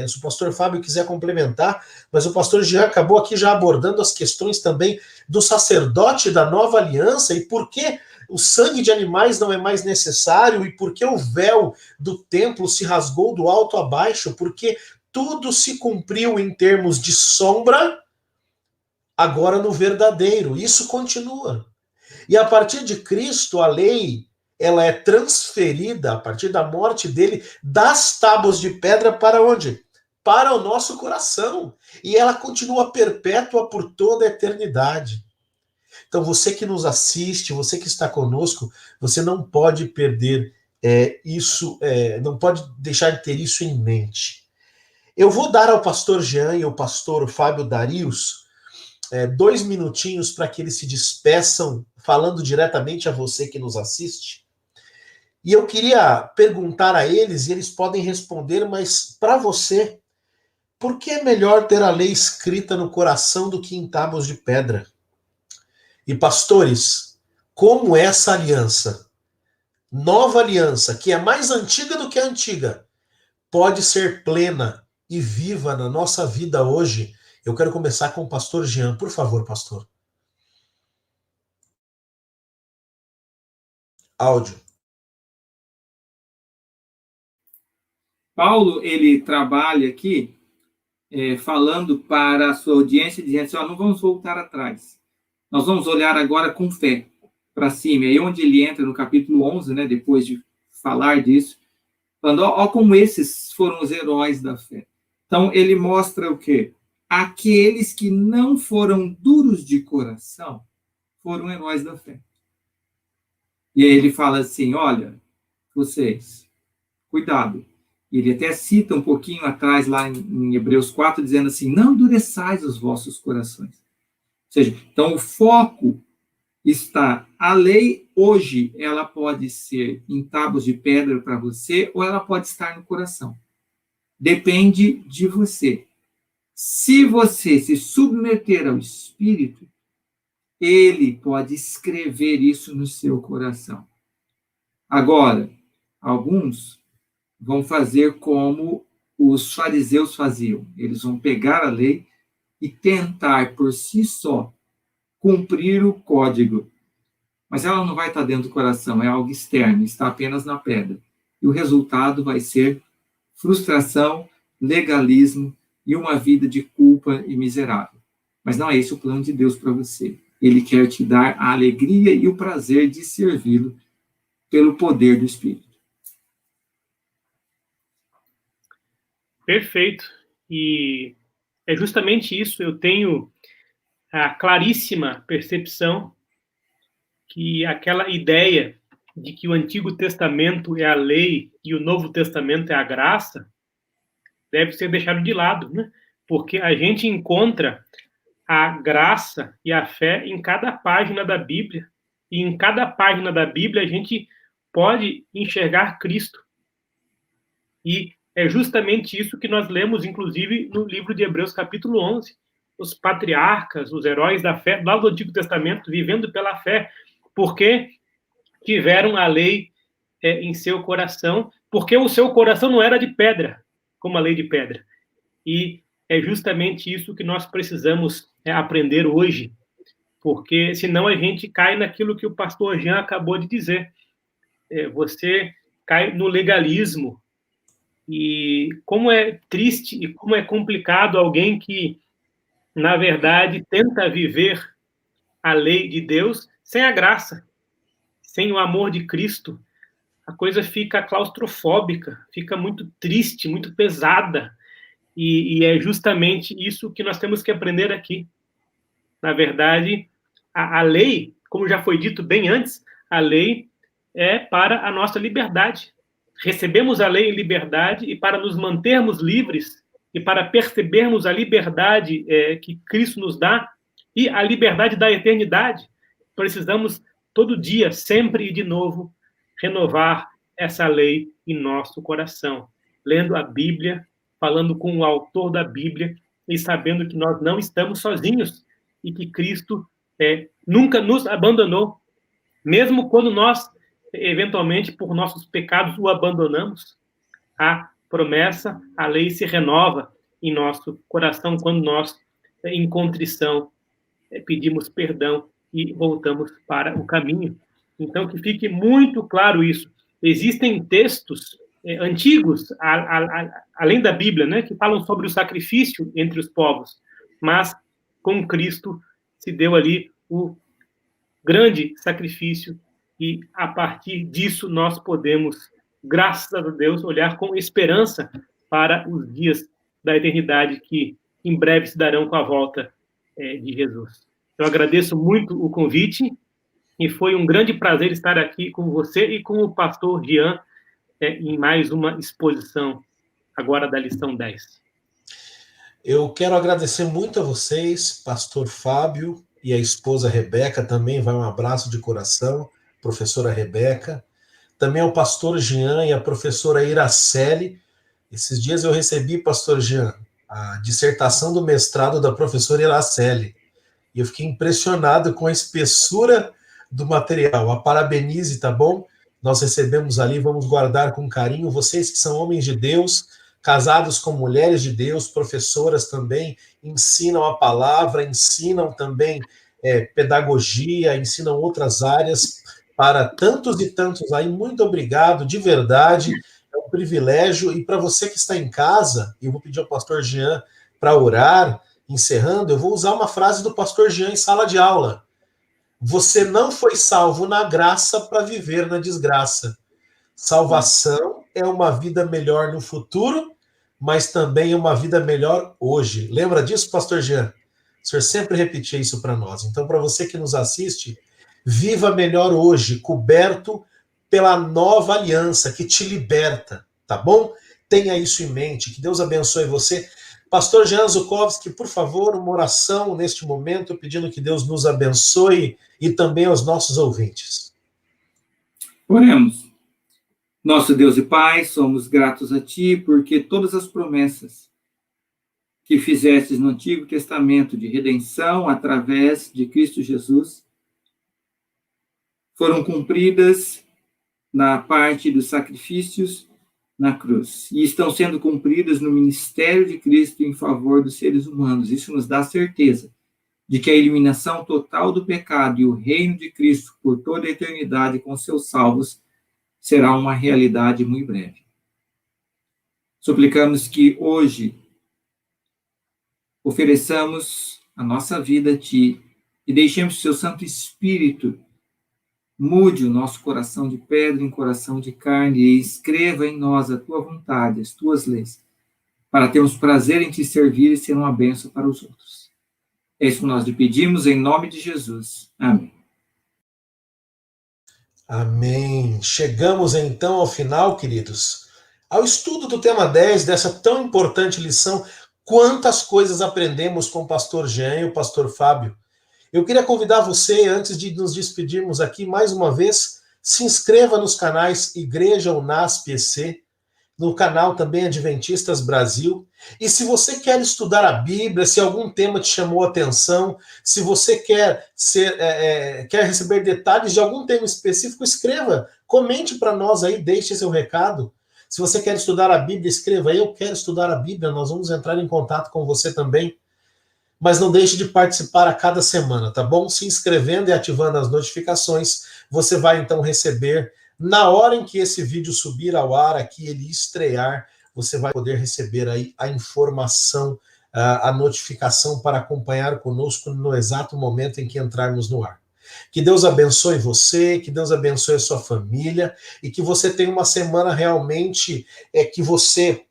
S1: se o pastor Fábio quiser complementar, mas o pastor Jean acabou aqui já abordando as questões também do sacerdote da nova aliança, e por que o sangue de animais não é mais necessário, e por que o véu do templo se rasgou do alto a baixo, porque tudo se cumpriu em termos de sombra, agora no verdadeiro. Isso continua. E a partir de Cristo, a lei, ela é transferida, a partir da morte dele, das tábuas de pedra para onde? Para o nosso coração. E ela continua perpétua por toda a eternidade. Então, você que nos assiste, você que está conosco, você não pode perder isso, não pode deixar de ter isso em mente. Eu vou dar ao pastor Jean e ao pastor Fábio Darius 2 minutinhos para que eles se despeçam, falando diretamente a você que nos assiste. E eu queria perguntar a eles, e eles podem responder, mas para você, por que é melhor ter a lei escrita no coração do que em tábuas de pedra? E pastores, como essa aliança, nova aliança, que é mais antiga do que a antiga, pode ser plena e viva na nossa vida hoje? Eu quero começar com o pastor Jean. Por favor, pastor. Áudio.
S2: Paulo, ele trabalha aqui falando para a sua audiência, dizendo assim, não vamos voltar atrás. Nós vamos olhar agora com fé para cima. E aí onde ele entra no capítulo 11, né, depois de falar disso, falando, ó como esses foram os heróis da fé. Então, ele mostra o quê? Aqueles que não foram duros de coração foram heróis da fé. E aí ele fala assim, olha, vocês, cuidado. Ele até cita um pouquinho atrás, lá em Hebreus 4, dizendo assim, não endureçais os vossos corações. Ou seja, então o foco está, a lei hoje, ela pode ser em tábuas de pedra para você, ou ela pode estar no coração. Depende de você. Se você se submeter ao Espírito, ele pode escrever isso no seu coração. Agora, alguns vão fazer como os fariseus faziam. Eles vão pegar a lei e tentar, por si só, cumprir o código. Mas ela não vai estar dentro do coração, é algo externo, está apenas na pedra. E o resultado vai ser frustração, legalismo e uma vida de culpa e miserável. Mas não é esse o plano de Deus para você. Ele quer te dar a alegria e o prazer de servi-lo pelo poder do Espírito.
S3: Perfeito. E é justamente isso. Eu tenho a claríssima percepção que aquela ideia de que o Antigo Testamento é a lei e o Novo Testamento é a graça deve ser deixado de lado, né? Porque a gente encontra a graça e a fé em cada página da Bíblia. E em cada página da Bíblia a gente pode enxergar Cristo. E é justamente isso que nós lemos, inclusive, no livro de Hebreus, capítulo 11. Os patriarcas, os heróis da fé, lá do Antigo Testamento, vivendo pela fé, porque tiveram a lei em seu coração, porque o seu coração não era de pedra, como a lei de pedra. E é justamente isso que nós precisamos aprender hoje, porque senão a gente cai naquilo que o pastor Jean acabou de dizer. Você cai no legalismo. E como é triste e como é complicado alguém que, na verdade, tenta viver a lei de Deus sem a graça, sem o amor de Cristo. A coisa fica claustrofóbica, fica muito triste, muito pesada. E é justamente isso que nós temos que aprender aqui. Na verdade, a lei, como já foi dito bem antes, a lei é para a nossa liberdade. Recebemos a lei em liberdade e para nos mantermos livres e para percebermos a liberdade que Cristo nos dá e a liberdade da eternidade, precisamos todo dia, sempre e de novo, renovar essa lei em nosso coração, lendo a Bíblia, falando com o autor da Bíblia e sabendo que nós não estamos sozinhos e que Cristo nunca nos abandonou, mesmo quando nós eventualmente, por nossos pecados, o abandonamos. A promessa, a lei se renova em nosso coração quando nós, em contrição, pedimos perdão e voltamos para o caminho. Então, que fique muito claro isso. Existem textos antigos, além da Bíblia, né, que falam sobre o sacrifício entre os povos, mas com Cristo se deu ali o grande sacrifício e, a partir disso, nós podemos, graças a Deus, olhar com esperança para os dias da eternidade que, em breve, se darão com a volta de Jesus. Eu agradeço muito o convite e foi um grande prazer estar aqui com você e com o pastor Jean em mais uma exposição agora da lição 10.
S1: Eu quero agradecer muito a vocês, pastor Fábio e a esposa Rebeca, também vai um abraço de coração, professora Rebeca, também ao pastor Jean e a professora Iraceli. Esses dias eu recebi, pastor Jean, a dissertação do mestrado da professora Iraceli, e eu fiquei impressionado com a espessura do material. A parabenize, tá bom? Nós recebemos ali, vamos guardar com carinho. Vocês que são homens de Deus, casados com mulheres de Deus, professoras também, ensinam a palavra, ensinam também pedagogia, ensinam outras áreas. para tantos e tantos aí, muito obrigado, de verdade, é um privilégio. E para você que está em casa, eu vou pedir ao pastor Jean para orar, encerrando, eu vou usar uma frase do pastor Jean em sala de aula. Você não foi salvo na graça para viver na desgraça. Salvação é uma vida melhor no futuro, mas também é uma vida melhor hoje. Lembra disso, pastor Jean? O senhor sempre repetia isso para nós. Então, para você que nos assiste, viva melhor hoje, coberto pela nova aliança que te liberta, tá bom? Tenha isso em mente, que Deus abençoe você. Pastor Jean Zukovski, por favor, uma oração neste momento, pedindo que Deus nos abençoe e também aos nossos ouvintes.
S2: Oremos. Nosso Deus e Pai, somos gratos a Ti, porque todas as promessas que fizestes no Antigo Testamento de redenção através de Cristo Jesus foram cumpridas na parte dos sacrifícios na cruz e estão sendo cumpridas no ministério de Cristo em favor dos seres humanos. Isso nos dá certeza de que a eliminação total do pecado e o reino de Cristo por toda a eternidade com seus salvos será uma realidade muito breve. Suplicamos que hoje ofereçamos a nossa vida a Ti e deixemos que o Seu Santo Espírito mude o nosso coração de pedra em coração de carne e escreva em nós a Tua vontade, as Tuas leis, para termos prazer em Te servir e ser uma bênção para os outros. É isso que nós lhe pedimos em nome de Jesus. Amém.
S1: Amém. Chegamos então ao final, queridos, ao estudo do tema 10 dessa tão importante lição. Quantas coisas aprendemos com o pastor Jean e o pastor Fábio. Eu queria convidar você, antes de nos despedirmos aqui, mais uma vez, se inscreva nos canais Igreja Unasp EC, no canal também Adventistas Brasil. E se você quer estudar a Bíblia, se algum tema te chamou a atenção, se você quer receber detalhes de algum tema específico, escreva, comente para nós aí, deixe seu recado. Se você quer estudar a Bíblia, escreva, eu quero estudar a Bíblia, nós vamos entrar em contato com você também. Mas não deixe de participar a cada semana, tá bom? Se inscrevendo e ativando as notificações, você vai então receber, na hora em que esse vídeo subir ao ar, aqui ele estrear, você vai poder receber aí a informação, a notificação para acompanhar conosco no exato momento em que entrarmos no ar. Que Deus abençoe você, que Deus abençoe a sua família e que você tenha uma semana realmente que você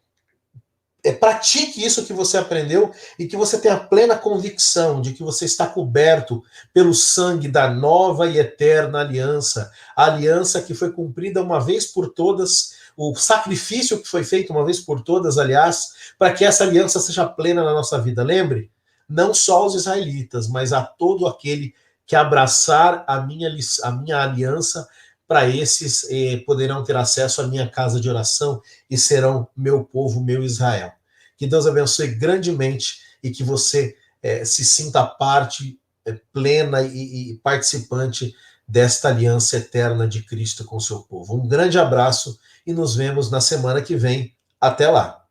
S1: pratique isso que você aprendeu e que você tenha plena convicção de que você está coberto pelo sangue da nova e eterna aliança, a aliança que foi cumprida uma vez por todas, o sacrifício que foi feito uma vez por todas, aliás, para que essa aliança seja plena na nossa vida. Lembre, não só os israelitas, mas a todo aquele que abraçar a minha aliança, para esses poderão ter acesso à minha casa de oração e serão meu povo, meu Israel. Que Deus abençoe grandemente e que você se sinta parte plena e participante desta aliança eterna de Cristo com o seu povo. Um grande abraço e nos vemos na semana que vem. Até lá!